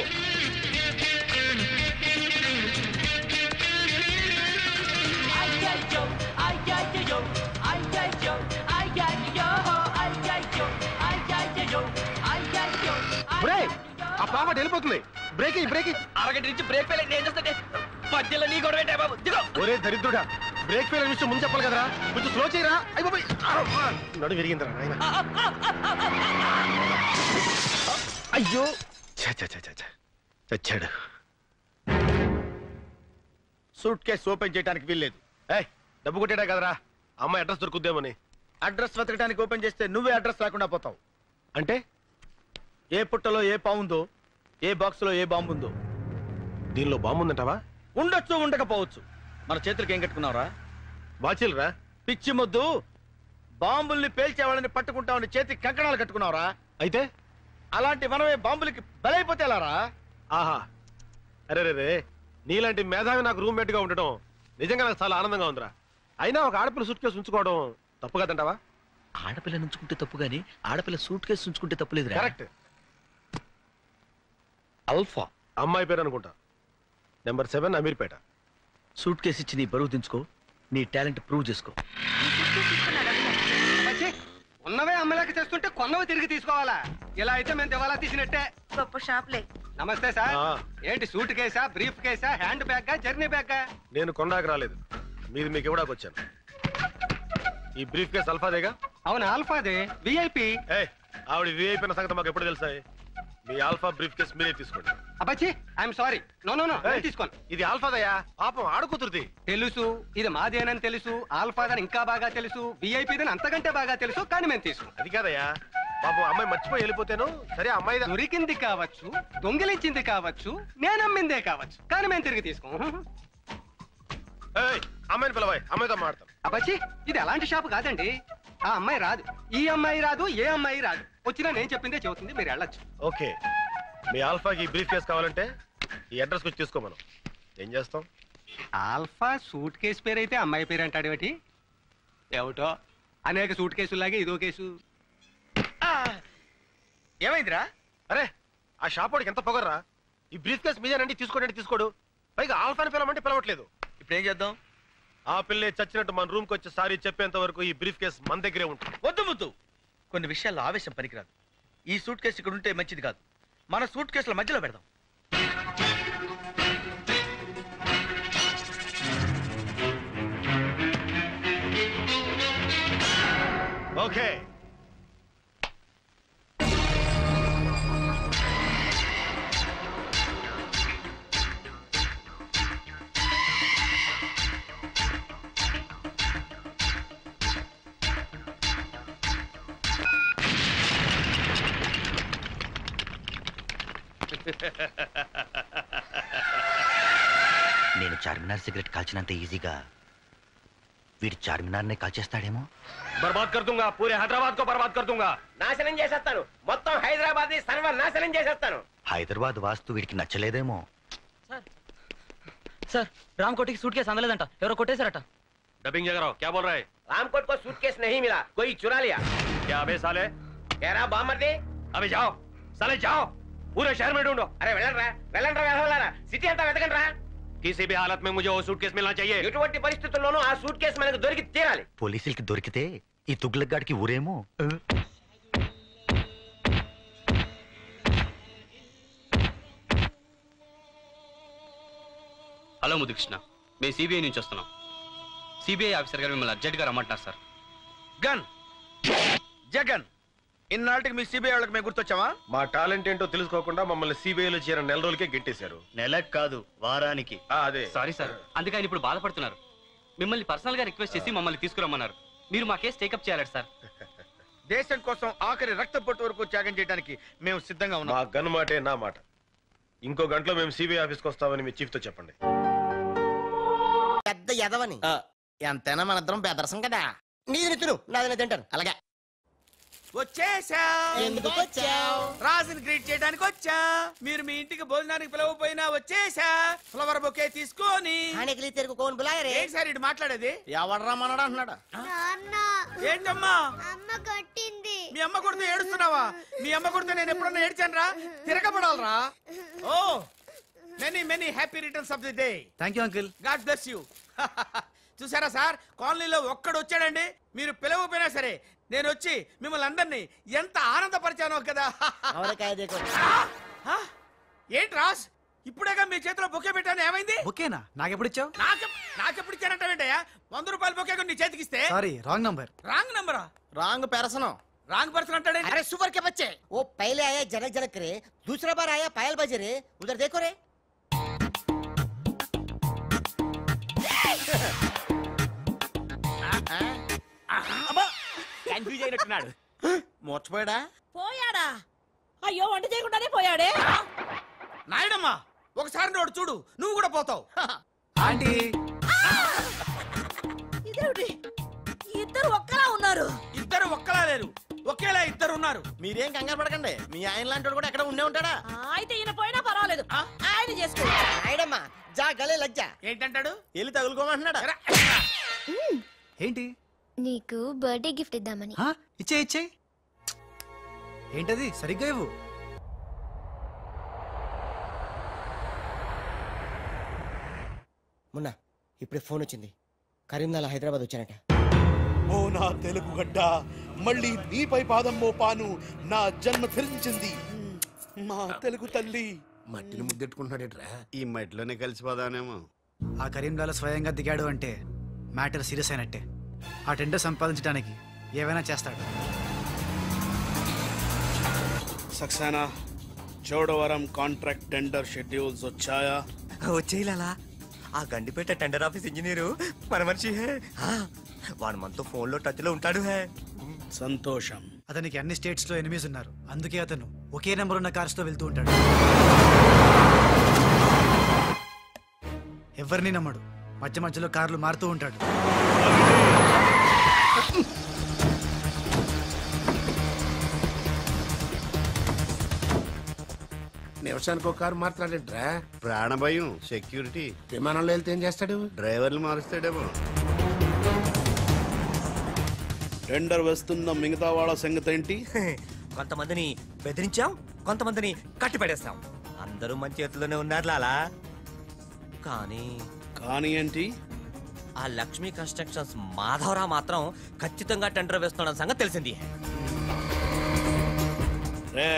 ఆ పాప వెళ్ళిపోతుంది బ్రేక్ బ్రేక్ అరగంట నుంచి బ్రేక్ ఫెయిల్ నేను చేస్తుంటే మధ్యలో నీ గొడవ ఏంటే బాబు దిగో. ఒరే దరిద్రుడా బ్రేక్ ఫెయిల్ విషయం ముందు చెప్పాలి కదరా కొంచెం స్లో చేయరా అయిపోయి నడు విరిగిందిరా నాయన అయ్యో చచ్చాడు సూట్ కేసు ఓపెన్ చేయడానికి వీల్లేదు. డబ్బు కొట్టేడా కదరా అమ్మాయి అడ్రస్ దొరుకుద్దేమని అడ్రస్ వెతకడానికి ఓపెన్ చేస్తే నువ్వే అడ్రస్ లేకుండా పోతావు. అంటే ఏ పుట్టలో ఏ పావుందో ఏ బాక్స్ లో ఏ బాంబు ఉందో. దీనిలో బాంబు ఉందంటావా ఉండొచ్చు ఉండకపోవచ్చు. మన చేతులకి ఏం కట్టుకున్నావురా? బాచిల్రా పిచ్చి మొద్దు బాంబుల్ని పేల్చేవాళ్ళని పట్టుకుంటామని చేతికి కంకణాలు కట్టుకున్నావురా. అయితే అలాంటి మనమే బాంబులకి బలైపోతే ఎలారా? ఆహా అరే రే నీలాంటి మేధావి నాకు రూమ్మేట్ గా ఉండటం నిజంగా నాకు చాలా ఆనందంగా ఉందిరా. అయినా ఒక ఆడపిల్ల సూట్ కేసు ఉంచుకోవడం తప్పు కదంటావా? ఆడపిల్ల నుంచుకుంటే తప్పు గానీ ఆడపిల్ల సూట్ కేసు ఉంచుకుంటే తప్పులేదు. కరెక్ట్. అల్ఫా అమ్మాయి పేరు అనుకుంటా. నెంబర్ 7 అమీర్పేట. సూట్ కేసు ఇచ్చి నీ బరువు దించుకో. నీ టాలెంట్ ప్రూవ్ చేసుకో. ఉన్నవే అమ్మలేక చేస్తుంటే కొన్నవి తిరిగి తీసుకోవాలా? ఇలా అయితే మేము దివాలా తీసినట్టే. గొప్ప షాప్లే. నమస్తే సార్. ఏంటి సూట్ కేసా బ్రీఫ్ కేసా హ్యాండ్ బ్యాగ్ జర్నీ బ్యాగ్? నేను కొండాకి రాలేదు, మీది మీకు ఇవ్వడానికి వచ్చాను. ఈ బ్రీఫ్ కేసు అల్ఫాదేగా? అవును ఆల్ఫాదే విఐపి. ఆవిడ విఐపి అన్న సంగతి మాకు ఎప్పుడు తెలుసా? మీ ఆల్ఫా బ్రీఫ్ కేసు మీరే తీసుకోండి. అబ్బాచి I'm sorry. No no no తీసుకోను. ఇది ఆల్ఫాదయ్యా, పాపం ఆడుకుతురుది. తెలుసు ఇది మాదేనని తెలుసు, ఆల్ఫాదని ఇంకా బాగా తెలుసు, విఐపిదని అంతకంటే బాగా తెలుసు, కానీ మేము తీసుకోం. అది కాదయ్యా, పాపం అమ్మాయి మర్చిపోయి వెళ్ళిపోతేను. సరే అమ్మాయి దొరికింది కావచ్చు, దొంగిలించింది కావచ్చు, నేనమ్మిందే కావచ్చు, కానీ మేము తిరిగి తీసుకోం. అమ్మాయిని పిలవాయి, అమ్మాయితో మాడతాం. అబ్బాచి ఇది అలాంటి షాపు కాదండి. ఆ అమ్మాయి రాదు, ఈ అమ్మాయి రాదు, ఏ అమ్మాయి రాదు. వచ్చినా నేను చెప్పిందే చెబుతుంది, మీరు వెళ్ళొచ్చు. ఓకే, మీ ఆల్ఫాకి బ్రీఫ్ కేసు కావాలంటే ఈ అడ్రస్ వచ్చి తీసుకో. మనం ఏం చేస్తాం? ఆల్ఫా సూట్ కేసు పేరు అయితే అమ్మాయి పేరు అంటాడు ఏమిటి? ఏమిటో అనేక సూట్ కేసులాగే ఇదో కేసు. ఏమైందిరా? అరే ఆ షాప్ వాడికి ఎంత పొగర్రా. ఈ బ్రీఫ్ కేసు మీదేనండి, తీసుకోండి తీసుకోడు. పైగా ఆల్ఫాని పిలవమంటే పిలవట్లేదు. ఇప్పుడు ఏం చేద్దాం? ఆ పిల్లే చచ్చినట్టు మన రూమ్కి వచ్చి సారీ చెప్పేంత వరకు ఈ బ్రీఫ్ కేసు మన దగ్గరే ఉంటుంది. వద్దు ముద్దు, కొన్ని విషయాల్లో ఆవేశం పనికిరాదు. ఈ సూట్ కేసు ఇక్కడ ఉంటే మంచిది కాదు. మన సూట్ కేసుల మధ్యలో పెడదాం. ఓకే, నేను చార్మినార్ సిగరెట్ కాల్చినంత ఈజీగా వీడి చార్మినార్నే కాల్చేస్తాడేమో. బర్బాద్ కర్తుంగా పూరే హైదరాబాద్ కో బర్బాద్ కర్తుంగా. నాశనం చేసేస్తాను, మొత్తం హైదరాబాద్ ని సర్వనాశనం చేసేస్తాను. హైదరాబాద్ వాస్తు వీడికి నచ్చలేదేమో. సార్ రామ్కోట్కి సూట్ కేసు అందలేదంట, ఎవరో కొట్టేశారట. डबिंग जगह रहो, क्या बोल रहा है? रामकोट को सूटकेस नहीं मिला, कोई चुरा लिया. क्या अबे साले? कह रहा बामर्दी. अबे जाओ साले जाओ, पूरे शहर में ढूंढो. अरे వెళ్ళరా సిటీ అంతా వెతకండి రా. किसी भी हालत में मुझे वो सूटकेस मिलना चाहिए. ఎటువంటి పరిస్థితుల్లోనూ ఆ సూట్ కేసు మనకు దొరికి తీరాలి. పోలీసులకి దొరికితే ఈ తుగ్లక్గాడికి ఊరేమో. హలో ముదుకృష్ణ, మేము సిబిఐ నుంచి వస్తున్నాం. సిబిఐ ఆఫీసర్ గారు మిమ్మల్ని అర్జెంట్గా రమ్మంటున్నారు సార్. గన్ జగన్, ఇన్నాళ్ళకి మీ సిబిఐ వాళ్ళకి మేము గుర్తొచ్చామా? మా టాలెంట్ ఏంటో తెలుసుకోకుండా మమ్మల్ని సిబిఐలో చేరిన నెల రోజులకే గెట్టేశారు. నెలకు కాదు, వారానికి. అదే సారీ సార్, అందుకే ఆయన ఇప్పుడు బాధపడుతున్నారు. మిమ్మల్ని పర్సనల్ గా రిక్వెస్ట్ చేసి మమ్మల్ని తీసుకురమ్మన్నారు. మీరు మా కేసు టేకప్ చేయాలట సార్. దేశం కోసం ఆఖరి రక్త పొట్టు వరకు త్యాగం చేయడానికి మేము సిద్ధంగా ఉన్నాం. మా గన్ మాటే నా మాట. ఇంకో గంటలో మేము సిబిఐ ఆఫీస్కి వస్తామని మీ చీఫ్ తో చెప్పండి. పెద్ద ఎదవని ఎంతైనా మన ఇద్దరం బెదరసం కదా. నీది తిను, నాది తింటాను. అలాగే వచ్చేసా. ఎందుకు వచ్చావు? రాజుని గ్రీట్ చేయడానికి వచ్చా. మీరు మీ ఇంటికి భోజనానికి పిలవపోయినా వచ్చేసా. ఫ్లవర్ బొకే తీసుకొని. ఏంటి సార్ ఇటు మాట్లాడేది? ఎవడు రమ్మన్నాడు అంటున్నాడు. ఏంటమ్మా? అమ్మ కొట్టింది. మీ అమ్మ కొడితే ఏడుస్తున్నావా? మీ అమ్మ కొడితే నేను ఎప్పుడన్నా ఏడ్చాను రా? తిరగబడాలరా? Oh many many happy returns of the day. Thank you uncle. God bless you. చూసారా సార్, కాలనీలో ఒక్కడు వచ్చాడండి, మీరు పిలవపోయినా సరే నేను వచ్చి మిమ్మల్ని అందరినీ ఎంత ఆనందపరిచానో కదా. ఏంటి రాస్, ఇప్పుడేగా మీ చేతిలో బొకే పెట్టాను, ఏమైంది? ఓకేనా? నాకెప్పుడు ఇచ్చావు? నాకెప్పుడు ఇచ్చానంటావేంటయ్యా? 100 రూపాయల బొకే నీ చేతికి ఇస్తే. Sorry, wrong number. రాంగ్ నంబరా? Wrong person. రాంగ్ पर्सन अंटाड़े। अरे सुपर के बच्चे, वो पहले आया जनक जनक रे, दूसरा बार आया पायल बजे रे, उधर देखो रे। అబ్బా కన్ఫ్యూజ్ అయినట్టున్నాడు. మోర్చిపోయాడా? పోయాడా? అయ్యో వంట చేయకుండానే పోయాడే. నాయనమ్మా ఒకసారి నోడు చూడు, నువ్వు కూడా పోతావు. ఆంటీ ఇదేమిటి, ఇద్దరు ఒక్కలా ఉన్నారు. ఇద్దరు ఒక్కలా లేరు, ఒకేలా ఇద్దరు ఉన్నారు. మీరేం కంగారు పడకండి, మీ ఆయన లాంటి కూడా ఎక్కడ ఉండే ఉంటాడా? అయితే ఈయన పోయినా పర్వాలేదు, ఆయన చేసుకో. నాయనమ్మా జా గలే లజ్జ. ఏంటంటాడు? వెళ్ళి తగులుకోమంటున్నాడా? ఏంటి? నీకు బర్త్డే గిఫ్ట్ ఇద్దామని. ఇచ్చే ఇచ్చే. ఏంటది? సరిగ్గా ఇవ్వు. మొన్న ఇప్పుడే ఫోన్ వచ్చింది, కరీంనగర్ హైదరాబాద్ వచ్చానట. ఓ నా తెలుగు గడ్డ, మళ్ళీ నీపై పాదం మోపాను, నా జన్మ ధరించింది మా తెలుగు తల్లి. మట్టిని ముద్దెట్టుకుంటున్నాడేట్రా? ఈ మట్టిలోనే కలిసిపోదానేమో. ఆ కరీంలాల స్వయంగా దిగాడు అంటే మ్యాటర్ సీరియస్ అయినట్టే. ఆ టెండర్ సంపాదించడానికి ఏవైనా చేస్తాడు. Saxena, Chodavaram contract tender schedules వచ్చాయా? వచ్చేయాలా? ఆ గండిపేట టెండర్ ఆఫీస్ ఇంజనీరు మన మనిషి హే. వాడు మనతో ఫోన్ లో టచ్ లో ఉంటాడు హే. సంతోషం. అతనికి అన్ని స్టేట్స్ లో ఎనిమీస్ ఉన్నారు, అందుకే అతను ఒకే నెంబర్ ఉన్న కార్స్ తో వెళ్తూ ఉంటాడు. ఎవరిని నమ్మడు, మధ్య మధ్యలో కార్లు మారుతూ ఉంటాడు. నిమిషానికి ఒక కారు మాట్లాడేట్రా? ప్రాణభయం, సెక్యూరిటీ. విమానంలో వెళ్తే ఏం చేస్తాడు? డ్రైవర్లు మారుస్తాడేమో. టెండర్ వేస్తున్న మిగతా వాళ్ళ సంగతి ఏంటి? కొంతమందిని బెదిరించాం, కొంతమందిని కట్టి పడేస్తాం. అందరూ మన చేతుల్లోనే ఉన్నారు లాలా. కానీ ఏంటి? ఆ లక్ష్మీ కన్స్ట్రక్షన్స్ మాధవరావు మాత్రం ఖచ్చితంగా టెండర్ వేస్తున్న సంగతి తెలిసింది. రే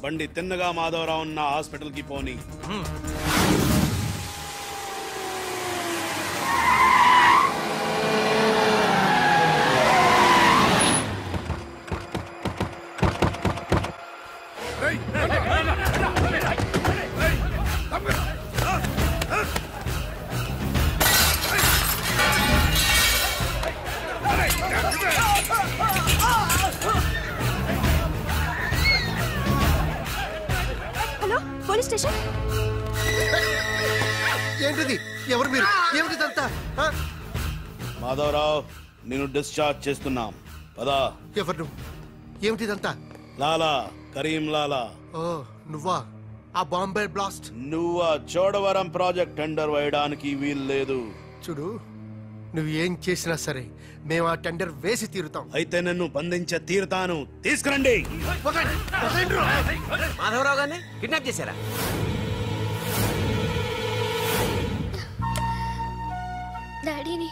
బండి తిన్నగా మాధవరావు ఉన్న హాస్పిటల్ కి పోని. Hello police station. ఏంటిది? ఎవరు మీరు? ఏమిటిదంతా? మాధవరావు నేను డిశ్చార్జ్ చేస్తున్నాం పదా. ఎవరు ఏమిటిదంతా? లాలా, కరీం లాలా. ఓ నువ్వా? ఆ బాంబే బ్లాస్ట్. నువ్వు ఆ చోడవరం ప్రాజెక్ట్ టెండర్ వేయడానికి వీలు లేదు. చూడు, నువ్వు ఏం చేసినా సరే మేము ఆ టెండర్ వేసి తీరుతాం. అయితే నన్ను బంధించ తీరుతాను. తీసుకురండి. మాధవరావు గారిని కిడ్నాప్ చేశారా? డాడీని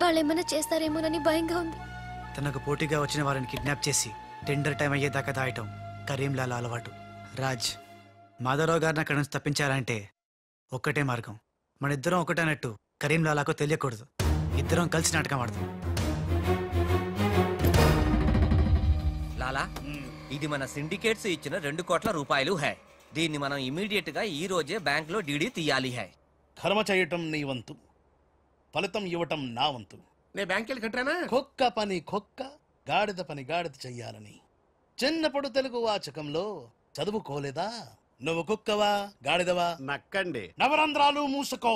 వాళ్ళు ఏమైనా చేస్తారేమోనని భయంగా ఉంది. తనకు పోటీగా వచ్చిన వారిని కిడ్నాప్ చేసి టెండర్ టైం అయ్యేదాకా దాయటం కరీంలాల అలవాటు. రాజ్, మాధవరావు గారిని అక్కడి నుంచి తప్పించాలంటే ఒక్కటే మార్గం. మన ఇద్దరం ఒకటన్నట్టు కరీంలాలాకు తెలియకూడదు. ఇద్దరం కలిసి నాటకం ఆడతాం. లాలా, ఇది మన సిండికేట్స్ ఇచ్చిన 2 కోట్ల రూపాయలు హై. దీన్ని మనం ఇమీడియట్ గా ఈ రోజే బ్యాంక్ లో డీడీ తీయాలి హై. కర్మ చేయటం నీ వంతు, ఫలితం ఇవ్వటం నా వంతు. నేను బ్యాంక్ వెళ్ళి కట్టానా? కుక్క పని కుక్క, గాడిద పని గాడిద చెయ్యాలని చిన్నప్పుడు తెలుగు వాచకంలో చదువుకోలేదా? నువ్వు కుక్కవా గాడిదవా? నక్కండి. నవరంధ్రాలు మూసుకో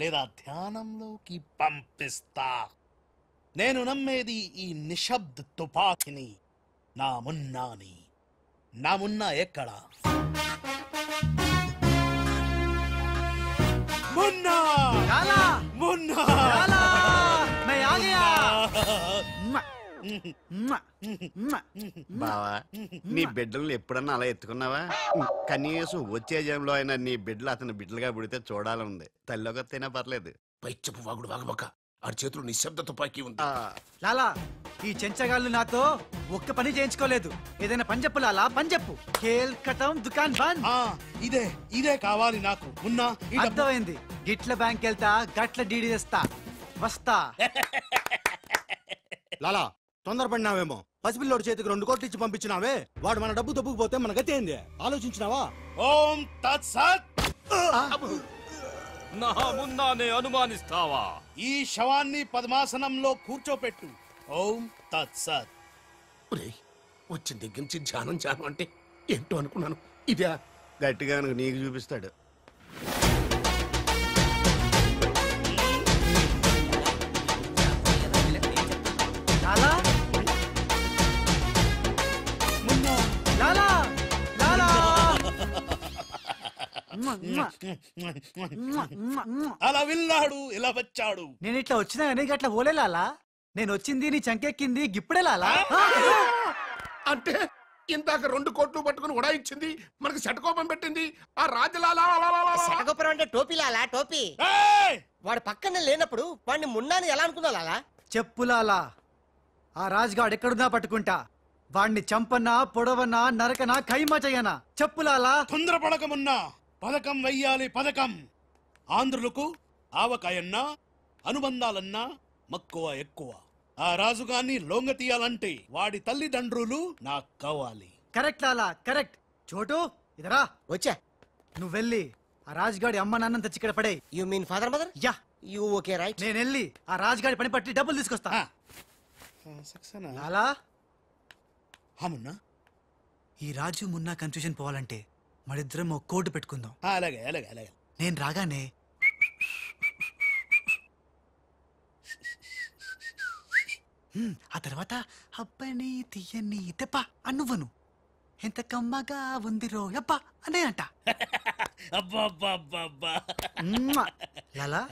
లేదా ధ్యానంలోకి పంపిస్తా. నేను నమ్మేది ఈ నిశ్శబ్ద తుపాకిని, నా మున్నాని. నా మున్నా ఎక్కడా? మున్నా! మున్నా! బావా, నీ బిడ్డలను ఎప్పుడన్నా అలా ఎత్తుకున్నావా? కనీసం వచ్చే జంలో అయినా నీ బిడ్డలు అతని బిడ్డలుగా పుడితే చూడాలనుంది. తల్లికొత్తైనా పర్లేదు. పైచ్చపు వాగుడు వాగబక్క. ఆ చేతులు నిశ్శబ్ద తుపాకీ ఉంది. లాలా, ఈ చెంచగాళ్ళు నాతో ఒక్క పని చేయించుకోలేదు. ఏదైనా పని చెప్పు లాలా, పని చెప్పు. కేల్ కటం దుకాన్ బంద్. ఇదే కావాలి నాకు. మున్నా, అర్థమైంది. గిట్ల బ్యాంక్ వెళ్తా, గట్ల డీడీ తెస్తా. వస్తా. లాలా, తొందరపడినావేమో. పసిపిల్లోడి చేతికి 2 కోట్లు ఇచ్చి పంపించినావే, వాడు మన డబ్బు తప్పుకుపోతే మన గతి ఏంది? ఆలోచించినావా? ఓం తత్సత్. నా మున్నానే అనుమానిస్తావా? ఈ శవాన్ని పద్మాసనంలో కూర్చోపెట్టు. ఓం తత్సత్. వచ్చిన దగ్గర నుంచి ధ్యానం అంటే ఏంటో అనుకున్నాను. ఇదే గట్టిగా నీకు చూపిస్తాడు. లాలా, లాలా, లాలా. అలా వెళ్ళాడు, ఇలా వచ్చాడు. నేను ఇట్లా వచ్చినా కానీ అట్లా పోలే లాలా. నేను వచ్చింది నీ చంకెక్కింది గిప్పుడే లాలా. అంటే ఇందాక 2 కోట్లు పట్టుకుని ఉడాయించింది, మనకు శటకోపం పెట్టింది ఆ రాజలాలా. శటగోపురం అంటే టోపీ లాలా, టోపీ. వాడు పక్కనే లేనప్పుడు వాడిని మున్నాని ఎలా అనుకున్నా లాలా? చెప్పు లాలా, ఆ రాజ్గాడ్ ఎక్కడున్నా పట్టుకుంటా. వాణ్ణి చంపనా, పొడవనా, నరకనా, ఖైమా చెయ్యనా? చెప్పు లాలా. తొందరపడకమున్నా. పథకం వెయ్యాలి, పథకం. ఆంధ్రులకు ఆవకాయన్నా, అనుబంధాలన్నా మక్కువ ఎక్కువ. ఆ రాజుగాన్ని లొంగ తీయాలంటే వాడి తల్లిదండ్రులు నాకు కావాలి. కరెక్ట్ లాలా, కరెక్ట్. చోటు ఇదరా. వచ్చా. నువ్వు వెళ్ళి ఆ రాజ్గాడి అమ్మ నాన్న తెచ్చి ఇక్కడ పడే. You mean father mother? Yeah. You okay right. నేను వెళ్ళి ఆ రాజ్గాడి పని పట్టి డబ్బులు తీసుకొస్తా. లాలా, మున్నా, ఈ రాజు మున్నా కన్ఫ్యూజన్ పోవాలంటే మరిద్దరం ఒక కోడ్ పెట్టుకుందాం. అలాగే అలాగే అలాగే. నేను రాగానే ఆ తర్వాత అబ్బని తీయని తెప్ప అనువ్వను. ఎంత కమ్మగా ఉంది రోయప్ప అనే అంట. లాలా,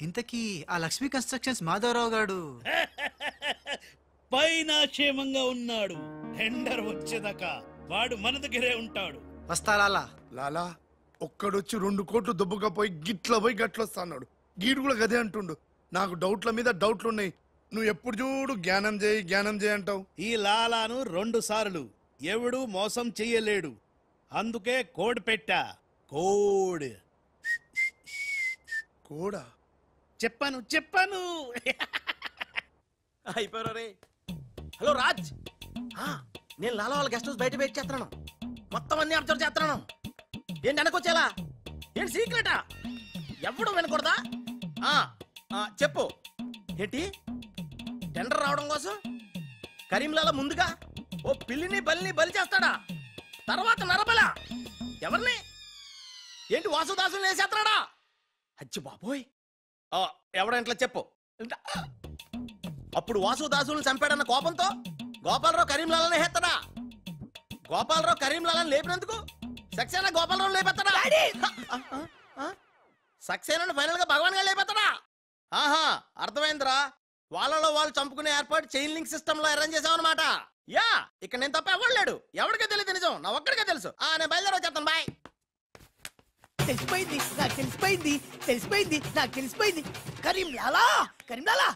ఇంతకీ ఆ లక్ష్మీ కన్స్ట్రక్షన్స్ మాధవరావు గారు పైన క్షేమంగా ఉన్నాడు. టెండర్ వచ్చేదాకా వాడు మన దగ్గరే ఉంటాడు. వస్తా లాలా. లాలా, ఒక్కడొచ్చి 2 కోట్లు దుబ్బగా పోయి గిట్ల పోయి గట్లొస్తాడు. గీడు కూడా గదే అంటుండు. నాకు డౌట్ల మీద డౌట్లున్నాయి. నువ్వు ఎప్పుడు చూడు జ్ఞానం చేయి అంటావు. ఈ లాలాను 2 సార్లు ఎవడు మోసం చెయ్యలేడు. అందుకే కోడ్ పెట్టా. కోడ్. కోడా? చెప్పాను. అయిపోయారు రే. హలో రాజ్, నేను లాలా వాళ్ళ గెస్ట్ హౌస్ బయట వెయిట్ చేస్తున్నాను. మొత్తం అన్ని అబ్జర్వ్ చేస్తున్నాను. ఏంటి వెనకొచ్చేలా? ఏంటి సీక్రెటా? ఎవడు వినకూడదా? చెప్పు. ఏంటి టెండర్ రావడం కోసం కరీంలాలా ముందుగా ఓ పిల్లిని బలిని బలి చేస్తాడా? తర్వాత నరబల ఎవరిని? ఏంటి వాసుదాసుని వేసేస్తాడా? అచ్చి బాబోయ్. ఎవడంట్లా చెప్పు. అప్పుడు వాసు దాసులను చంపాడన్న కోపంతో గోపాలరావు కరీంలాలని హెత్తడా? గోపాలరావు కరీంలాలని లేపినందుకు సక్సేనా గోపాలరావు లేపెత్తడా? సక్సేనాను ఫైనల్ గా భగవాన్ గా లేపెత్తడా? ఆహా, అర్థమైందిరా. వాళ్ళలో వాళ్ళు చంపుకునే ఏర్పాటు చైన్ లింక్ సిస్టమ్ లో అరేంజ్ చేసామన్నమాట. యా, ఇక్కడ నేను తప్ప ఎవరు లేడు. ఎవరికే తెలియదు నిజం, నా ఒక్కడికే తెలుసు. నేను బయలుదేరి వచ్చేస్తాను. బాయ్. తెలిసిపోయింది, నాకు తెలిసిపోయింది, తెలిసిపోయింది, నాకు తెలిసిపోయింది. కరీంలాలా, కరీంలాలా,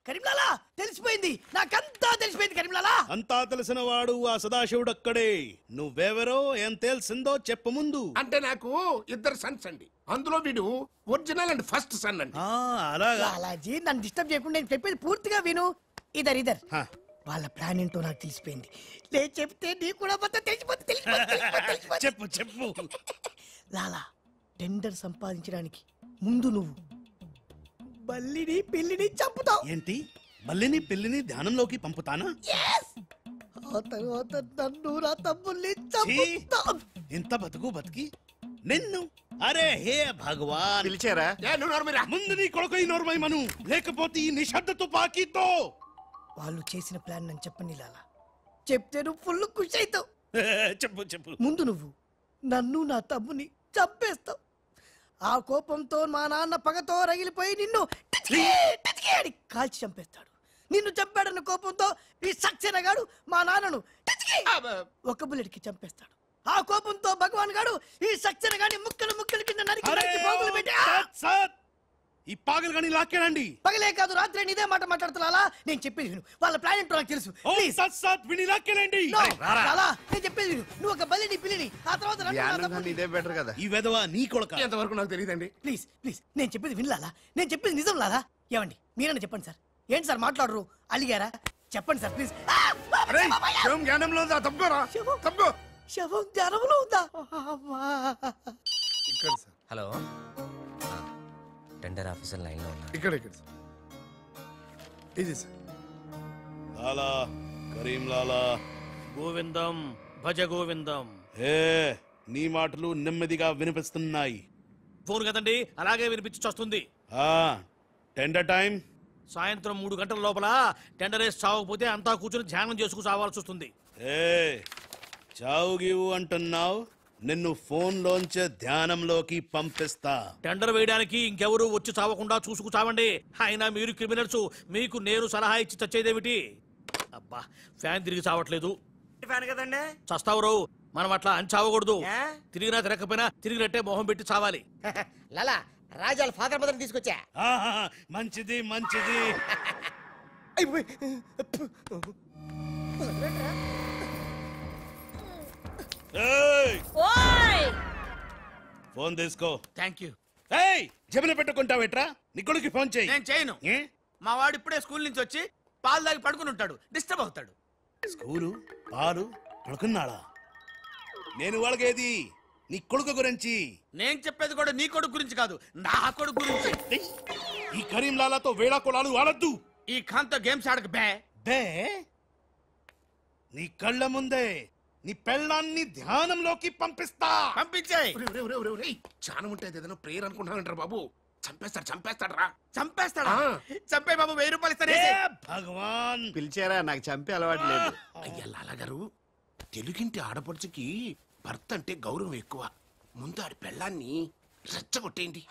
కరీంలాలా, తెలిసిపోయింది, నాకంతా తెలిసిపోయింది. కరీంలాలా అంతా తెలిసిన వాడు ఆ సదాశివుడు అక్కడే. నువ్వెవరో ఏం తెలిసిందో చెప్పు ముందు. అంటే నాకు ఇద్దరు సన్స్ అండి. అందులో వీడు ఒరిజినల్ అండ్ ఫస్ట్ సన్ అండి. అలాగా లాలాజీ, నన్ను డిస్టర్బ్ చేయకుండా నేను చెప్పేది పూర్తిగా విను. ఇదర్ ఇదర్ వాళ్ళ ప్లాన్ ఏంటో నాకు తెలిసిపోయింది. లేదు చెప్తే నీకు కూడా మొత్తం తెలిసిపోతుంది. చెప్పు చెప్పు. లాలా, టెండర్ సంపాదించడానికి ముందు నువ్వు బల్లిని పిల్లిని చంపుతావు. ఏంటి, బల్లిని పిల్లిని ధ్యానంలోకి పంపుతానా? ఆ తర్వాత నన్ను నా తమ్ముల్ని చంపుతావు. ఇంత బతుకు బతికి నిన్ను, అరే హే భగవాన్, పిలిచారా? ముందు నీ కొడుకు ఈ నోర్మై మను, లేకపోతే ఈ నిశ్శబ్ద తుపాకీతో. వాళ్ళు చేసిన ప్లాన్ నన్ను చెప్పండి లాలా, చెప్తే నువ్వు ఫుల్ ఖుషి అవుతావు. చెప్పు చెప్పు. ముందు నువ్వు నన్ను నా తమ్ముని చంపేస్తావు. ఆ కోపంతో మా నాన్న పగతో రగిలిపోయి నిన్ను అని కాల్చి చంపేస్తాడు. నిన్ను చంపాడన్న కోపంతో ఈ సక్సేనా గాడు మా నాన్నను ఒక బుల్లెట్ కి చంపేస్తాడు. ఆ కోపంతో భగవాన్ గాడు ఈ సక్సేనా గాని ముక్కలు ముక్కలు కింద నరికి పోగులు పెట్టి ఈ పాగలు గాని లాక్కేనండి. పగలే కాదు, రాత్రి ఇదే మాట మాట్లాడుతున్నా. నేను చెప్పేది విను, వాళ్ళ ప్లాన్ ఏంటో నాకు తెలుసు. నేను చెప్పేది విను. నువ్వు ఒక బలిని పిల్లిని, ఆ తర్వాత ఇదే బెటర్ కదా. ఈ వెధవ నీ కొడుక. ఎంతవరకు నాకు తెలియదండి. ప్లీజ్ ప్లీజ్, నేను చెప్పేది వినలాలా, నేను చెప్పేది నిజం లాలా. ఏమండి మీరన్నా చెప్పండి సార్. ఏంటి సార్ మాట్లాడరు, అలిగారా? చెప్పండి సార్ ప్లీజ్. జ్ఞానంలో ఉందా? తప్పుకోరా, తప్పుకో. శవం జ్ఞానంలో ఉందా? ఇక్కడ sir. Hello, tender officer line లో ఉన్నారు. ఇక్కడ ఇక్కడ సార్. ఇది సార్. లాలా, కరీం లాలా, గోవిందం భజ గోవిందం. హే, నీ మాటలు నెమ్మదిగా వినిపిస్తున్నాయి. ఫోన్ కదండి, అలాగే వినిపించొస్తుంది. టెండర్ టైం సాయంత్రం 3 గంటల లోపల టెండర్ వేసి చావకపోతే అంతా కూర్చొని ధ్యానం చేసుకు చావాల్సి వస్తుంది. చావు గీవు అంటున్నావు, నిన్ను ఫోన్ లోంచే ధ్యానంలోకి పంపిస్తా. టెండర్ వేయడానికి ఇంకెవరు వచ్చి చావకుండా చూసుకు చావండి. అయినా మీరు క్రిమినల్స్, మీకు నేను సలహా ఇచ్చి చచ్చేదేమిటి? అబ్బా, ఫ్యాన్ తిరిగి చావట్లేదు. ఫ్యాన్ కదండి, చస్తావు. మనం అట్లా అని చావకూడదు. తిరిగినా తిరగకపోయినా తిరిగినట్టే మొహం పెట్టి చావాలి. లాలా, రాజాల ఫాదర్ మదర్ తీసుకొచ్చా. మంచిది మంచిది. ఫోన్ తీసుకో. Thank you. జబిన పెట్టుకుంటావేట్రా? నిక్కుడికి ఫోన్ చేయి. నేను చేయను. మా వాడు ఇప్పుడే స్కూల్ నుంచి వచ్చి పాలు తాగి పడుకుని ఉంటాడు, డిస్టర్బ్ అవుతాడు. స్కూలు, పాలు, పడుకున్నాడా? నేను వాళ్ళకేది నీ కొడుకు గురించి. నేను చెప్పేది కూడా నీ కొడుకు గురించి కాదు, నా కొడుకు గురించి. ఈ కరీం లాలాతో వేళా కొలాలు ఆడద్దు. ఈ ఖాన్తో గేమ్స్ ఆడక బే. నీ కళ్ళ ముందే నీ పెళ్ళాన్ని ధ్యానంలోకి పంపిస్తా. పంపించాయి. ధ్యానం ఉంటే ఏదైనా ప్రేయర్ అనుకుంటానంటారు బాబు. చంపేస్తాడు రా. చంపేస్తాడా? చంపే బాబు, 1000 రూపాయలు ఇస్తానే. భగవాన్, పిలిచారా? నాకు చంపే అలవాటు లేదు. అయ్యా లాలా గారు, తెలుగింటి ఆడపడుచుకి భర్త అంటే గౌరవం ఎక్కువ. ముందు ఆడి పెళ్ళాన్ని రెచ్చగొట్టేయండి.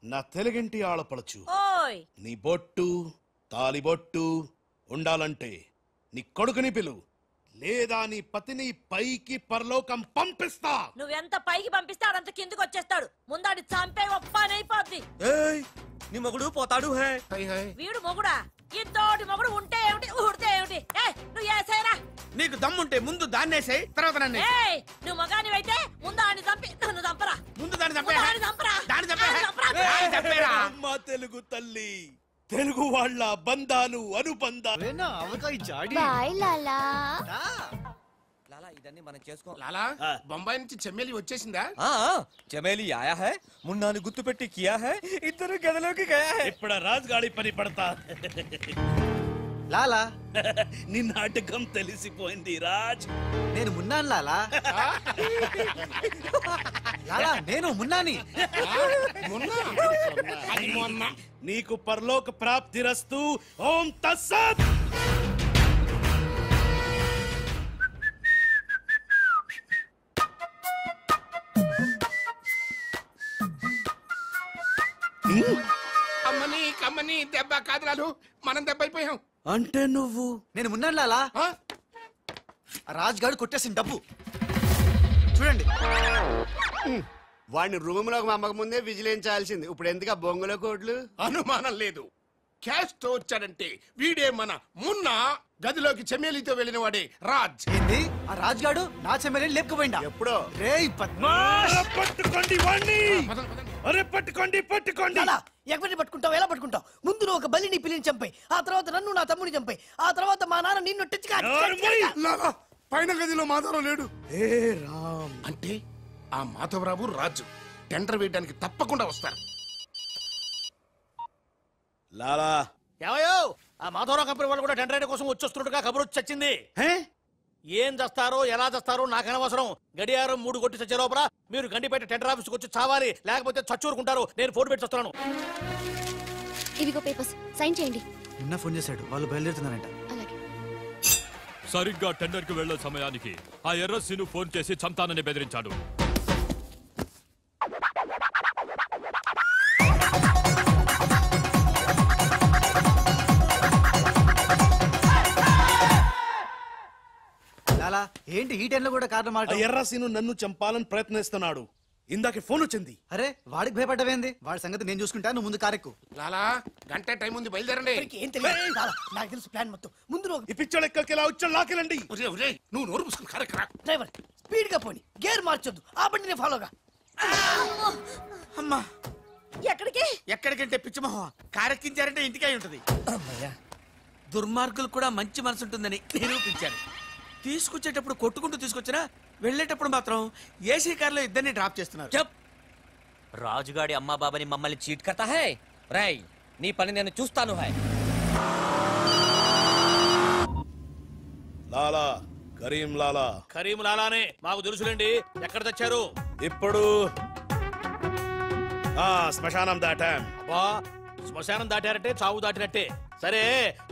నా తెలుగింటి ఆడపడచ్చు నీ బొట్టు తాలిబొట్టు ఉండాలంటే నీ కొడుకుని పిలు, లేదా నీ పతిని పైకి పరలోకం పంపిస్తా. నువ్వెంత పైకి పంపిస్తే ఆడంత కిందకి వచ్చేస్తాడు. ముందాడి చంపే ఒప్పనైపోద్ది. నీ మొగుడు పోతాడు. వీడు మొగుడా? ఇద్దోటి మొగుడు ఉంటే ఏమిటి, ఊడితే ఏమిటి? నువ్వు ఏసేరా. నీకు దమ్ముంటే ముందు దాన్నేసే, తర్వాత నన్ను. నువ్వు మగానివైతే ముందు ఆడిని చంపి నన్ను చంపరా. ముందు దాన్ని చంపే. అమ్మా తెలుగు తల్లి, తెలుగు వాళ్ళ బంధాలు అనుబంధాలు. బాయ్ లాలా. లాలా, ఇదన్నీ మనం చేసుకో. లాలా, బొంబాయి నుంచి చెమ్మేలి వచ్చేసిందా? చమేలి ఆయా హై, మున్నాని గుర్తు పెట్టి కియా హై, ఇద్దరు గదిలోకి గయా హై. ఇప్పుడు రాజుగాడి పని పడతా. లాలా, నీ నాటకం తెలిసిపోయింది రాజ్. నేను మున్నాను లాలా. నేను మున్నాని. నీకు పరలోక ప్రాప్తిరస్తు. ఓం తస్సత్. అమ్మని కమ్మని దెబ్బ కాదురాలు, మనం దెబ్బ అయిపోయాం. అంటే నువ్వు? నేను మున్నాను లాలా. రాజ్ గారు కొట్టేసిన డబ్బు చూడండి. వాడిని రూమ్ లోకి అమ్మక ముందే విజిలించాల్సింది. ఇప్పుడు ఎందుకు ఆ బొంగులో కోట్లు? అనుమానం లేదు. క్యాష్ తో వచ్చాడంటే వీడే మన మున్న. గదిలోకి చెమేలితో వెళ్ళిన వాడే రాజ్. ఏంది? ఆ రాజ్ గాడు నా చెమ్మెల్ని లేపుకుపోయిందా? ఎప్పుడో. రేయ్ పద్మాష్, పట్టుకోండి వాణ్ణి. అరే పట్టుకోండి పట్టుకోండి. ఎవరిని పట్టుకుంటావు? ఎలా పట్టుకుంటావు? ముందు నువ్వు ఒక బలిని పిల్లిని చంపాయి, ఆ తర్వాత నన్ను నా తమ్ముని చంపాయి, ఆ తర్వాత మా నాన్న నిన్ను పైన గదిలో మాధవరావు లేడు. ఏ రామ్ అంటే ఆ మాధవరావు రాజు టెండర్ వేయడానికి తప్పకుండా వస్తారు. లాలా ఏమయ్యో, ఆ మాధవరావు కంపెనీ వాళ్ళు కూడా టెండర్ కోసం వచ్చేస్తున్నట్టుగా కబురు వచ్చి చచ్చింది. ఏం చేస్తారో ఎలా చేస్తారో నాకు అనవసరం. గడియారం 3 కొట్టి చచ్చే లోపల మీరు గండిపేట టెండర్ ఆఫీస్కి వచ్చి చావాలి, లేకపోతే చచ్చూరుకుంటారు. నేను ఫోన్ పెట్టి వస్తున్నాను. ఇవిగో పేపర్స్, సైన్ చేయండి. నిన్న ఫోన్ చేశాడు, వాళ్ళు బయలుదేరుతున్నారంట. సరిగ్గా టెండర్ కి వెళ్లే సమయానికి ఆ ఎర్రస్సీను ఫోన్ చేసి చంతానని బెదిరించాడు. లాలా ఏంటి ఈ టైంలో కూడా కారణం మాట? ఎర్రసీను నన్ను చంపాలని ప్రయత్నిస్తున్నాడు. ఇందాక ఫోన్ వచ్చింది. అరే వాడికి భయపడ్డవేంది? వాడి సంగతి నేను చూసుకుంటా, నువ్వు ముందు కారెక్కు. లాలా గంట టైం ఉంది, బయలుదేరండి. ఏం తెలియదు లాలా, నాకు తెలుసు ప్లాన్ మొత్తం. ముందు నువ్వు ఈ పిచ్చోడు ఎక్కడికి ఎలా వచ్చాడు? లాకెళ్ళండి. నువ్వు నోరు మూసుకుని కారెక్కరా. డ్రైవర్ స్పీడ్ గా పోని, గేర్ మార్చొద్దు, ఆ బండిని ఫాలోగా. అమ్మా ఎక్కడికి? ఎక్కడికంటే పిచ్చిమోహ కారెక్కించారంటే ఇంటికే ఉంటది. దుర్మార్గులు కూడా మంచి మనసు ఉంటుందని నిరూపించారు. తీసుకొచ్చేటప్పుడు కొట్టుకుంటూ తీసుకొచ్చినా వెళ్ళేటప్పుడు మాత్రం ఏసీ కార్లో ఇద్దరిని డ్రాప్ చేస్తున్నారు. చెప్ రాజుగాడి అమ్మా బాబాని మమ్మల్ని చీట్ కర్తా హై. రై నీ పని నేను చూస్తాను. హై లాలా కరీం లాలా. కరీం లాలానే మాకు తెలుసులేండి. ఎక్కడ తెచ్చారు? ఇప్పుడు శ్మశానం దాటాం. అబ్బా శ్మశానం దాటారంటే చావు దాటినట్టే. సరే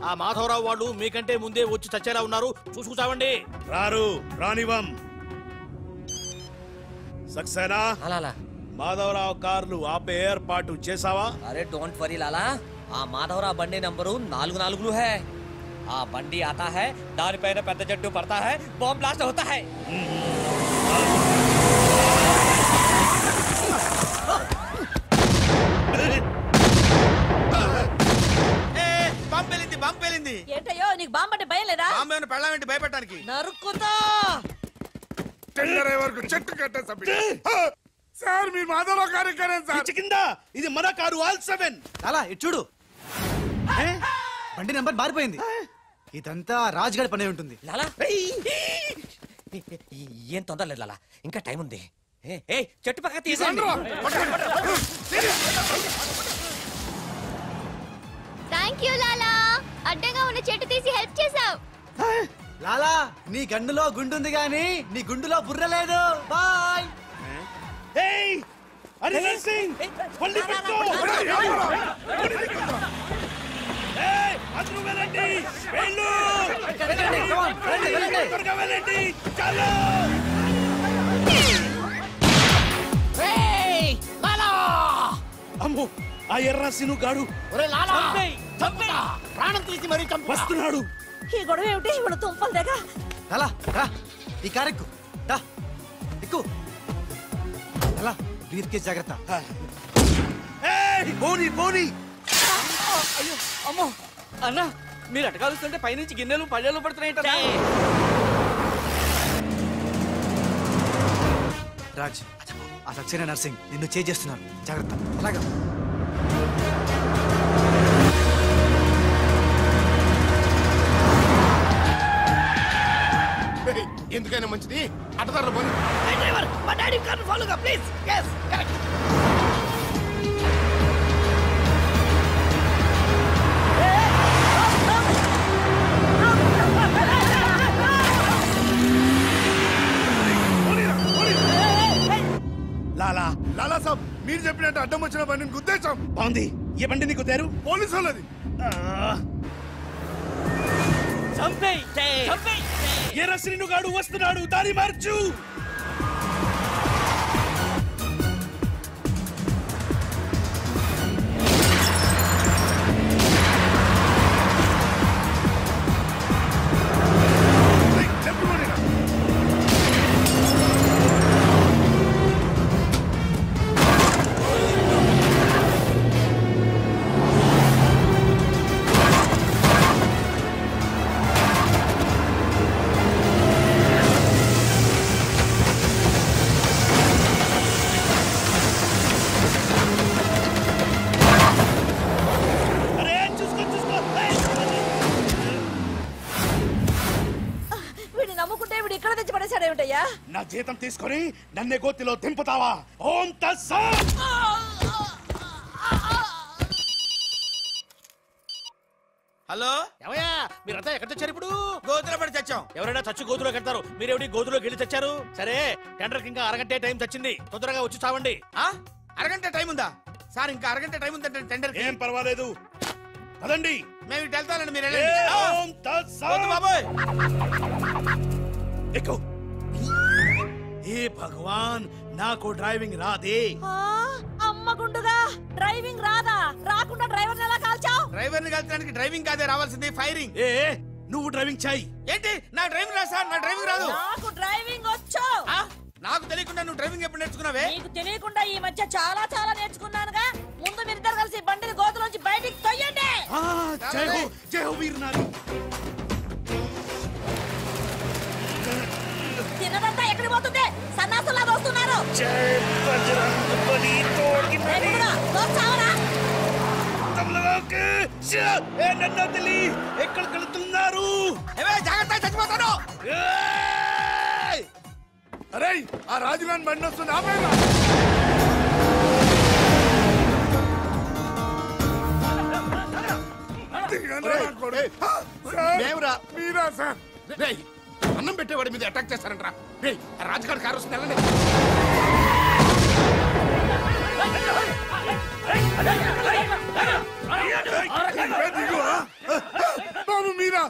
ఆ మాధవరావు వాళ్ళు మీకంటే ముందే వచ్చి చచ్చేలా ఉన్నారు, చూసుకుచావండి. రారు రానివం. సక్సేనా మాధవరావు కార్లు ఆపే ఏర్పాటు చేసావా? అరే డోంట్ వరీ లాలా, ఆ మాధవరావు బండి నంబరు 44 హై. ఆ బండి ఆతా హై, దానిపైన పెద్ద జట్టు పడతా హై, బాంబ్ బ్లాస్ట్ హోతా హై. బాంబు పేలింది. ఏంటయ్యో నీకు బాంబు అంటే భయం లేదా? బాంబు పెళ్ళామేంటి భయపెట్టడానికి? నరుకుతా. టెండర్ వరకు చెట్టు కట్టేసా సార్. మీ మాధవరావు గారు సార్ కింద. ఇది మన కారు ఆల్ 7. లాలా ఇటు చూడు, బండి నెంబర్ మారిపోయింది. ఇదంతా రాజ్ గారి పనే ఉంటుంది. లాలా ఏం తొందర లేదు లాలా, ఇంకా టైం ఉంది. చెట్టు పక్క తీసుకోండి. థ్యాంక్ యూ లాలా, అడ్డంగా ఉన్న చెట్టు తీసి హెల్ప్ చేసావు. లాలా నీ గన్నులో గుండుంది గాని నీ గుండులో బుర్ర లేదు. బాయ్. అరే నర్సింగ్ పల్లి పెట్టుకో. అందరూ వెళ్ళండి, వెళ్ళు. త్వరగా వెళ్ళండి, చలో. అమ్మో ఆ ఎర్రసీను గాడు ప్రాణం తీసి మరీ వస్తున్నాడు. ఈ గొడవ ఏమిటి? ఇప్పుడు తుంపలు దగ్గ. లాలా రా, ఈ కారెక్కు దా, ఎక్కు. లాలా బ్రీఫ్ కేస్ జాగ్రత్త. పోనీ పోనీ. అయ్యో అమ్మో అన్న, మీరు అటకాలుస్తుంటే పైనుంచి గిన్నెలు పళ్ళెలు పడుతున్నాయి. రాజ్, ఆ సక్సేనా నర్సింగ్ నిన్ను చేస్తున్నారు, జాగ్రత్త. అలాగా ఎందుకైనా మంచిది అటదారులు పోనీ. డ్రైవర్ మా డాడీ కార్ని ఫాలోగా ప్లీజ్. yes correct. లాలా సాబ్ మీరు చెప్పినట్టు అడ్డం వచ్చిన బండిని గుద్దేశాం. బాగుంది. ఏ బండిని గుద్దారు? పోలీసు వాళ్ళది. ఎర్ర శ్రీనుగాడు వస్తున్నాడు, దారి మార్చు. నా జీతం తీసుకొని నన్నే గోతిలో దింపుతావా? ఓం తస్సత్. హలో ఎవయా మీరంతా ఎక్కడ తెచ్చారు? ఇప్పుడు గోతులో పడి తెచ్చాం. ఎవరైనా చచ్చి గోతులో కడతారు, మీరేమిటి గోతులోకి వెళ్ళి తెచ్చారు? సరే టెండర్కి ఇంకా అరగంటే టైం తెచ్చింది, తొందరగా వచ్చి చావండి. అరగంట టైం ఉందా సార్? ఇంకా అరగంట టైం ఉందంటే టెండర్. ఏం పర్వాలేదు, పదండి. మేము ఇటు వెళ్తానండి, మీరు ఓం తస్సత్. బాబాయ్ ఎక్కు. ఏ భగవాన్, నాకు డ్రైవింగ్ రాదే. అమ్మ గుండుగా డ్రైవింగ్ రాదా? రాకుండా డ్రైవర్ ఎలా కాల్చావు? డ్రైవర్ ని కాల్చడానికి డ్రైవింగ్ కాదే రావాల్సింది, ఫైరింగ్. ఏ నువ్వు డ్రైవింగ్ చేయి. ఏంటి నా డ్రైవింగ్ రా సార్? నా డ్రైవింగ్ రాదు. నాకు డ్రైవింగ్ వచ్చు. నాకు తెలియకుండా నువ్వు డ్రైవింగ్ ఎప్పుడు నేర్చుకున్నావే? నీకు తెలియకుండా ఈ మధ్య చాలా నేర్చుకున్నానుగా. ముందు మీరిద్దరు కలిసి బండిని గోతులోంచి బయటికి తొయ్యండి. జై హో, జై హో వీర్ నారి. తినదంతా ఎక్కడికి పోతుంది? సన్నాసులాగా వస్తున్నారు. ఎక్కడికి వెళ్తున్నారు? జాగ్రత్త, చచ్చిపోతాను. అరే ఆ రాజుగాని బండి వస్తుంది, ఆపేరా. మీరా సార్? అన్నం పెట్టేవాడి మీద అటాక్ చేస్తారంట్రా. రాజుగారి కారు వస్తుంది, వెళ్ళండి. బాబు మీరా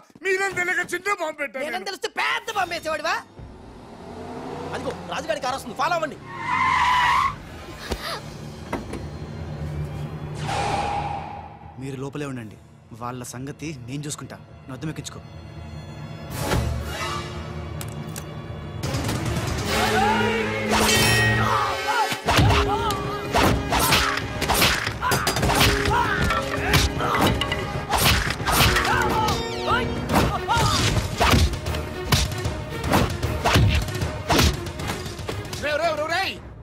తెలియక చిన్న బాంబు పెట్టారు. నేను తెలిస్తే పెద్ద బాంబు వేసేవాడివా? అదిగో రాజుగారి కారు వస్తుంది, ఫాలో అవ్వండి. మీరు లోపలే ఉండండి, వాళ్ళ సంగతి నేను చూసుకుంటా. నొద్దం ఎక్కించుకో.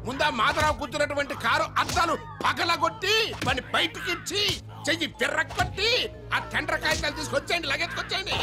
ముందా మాధరావు కూర్చున్నటువంటి కారు అద్దాలు పగలగొట్టి వాడిని బయటికి ఇచ్చి చెయ్యి పిర్రకొట్టి ఆ టెండర్ కాగితాలు తీసుకొచ్చేయండి, లగెత్తుకొచ్చేయండి.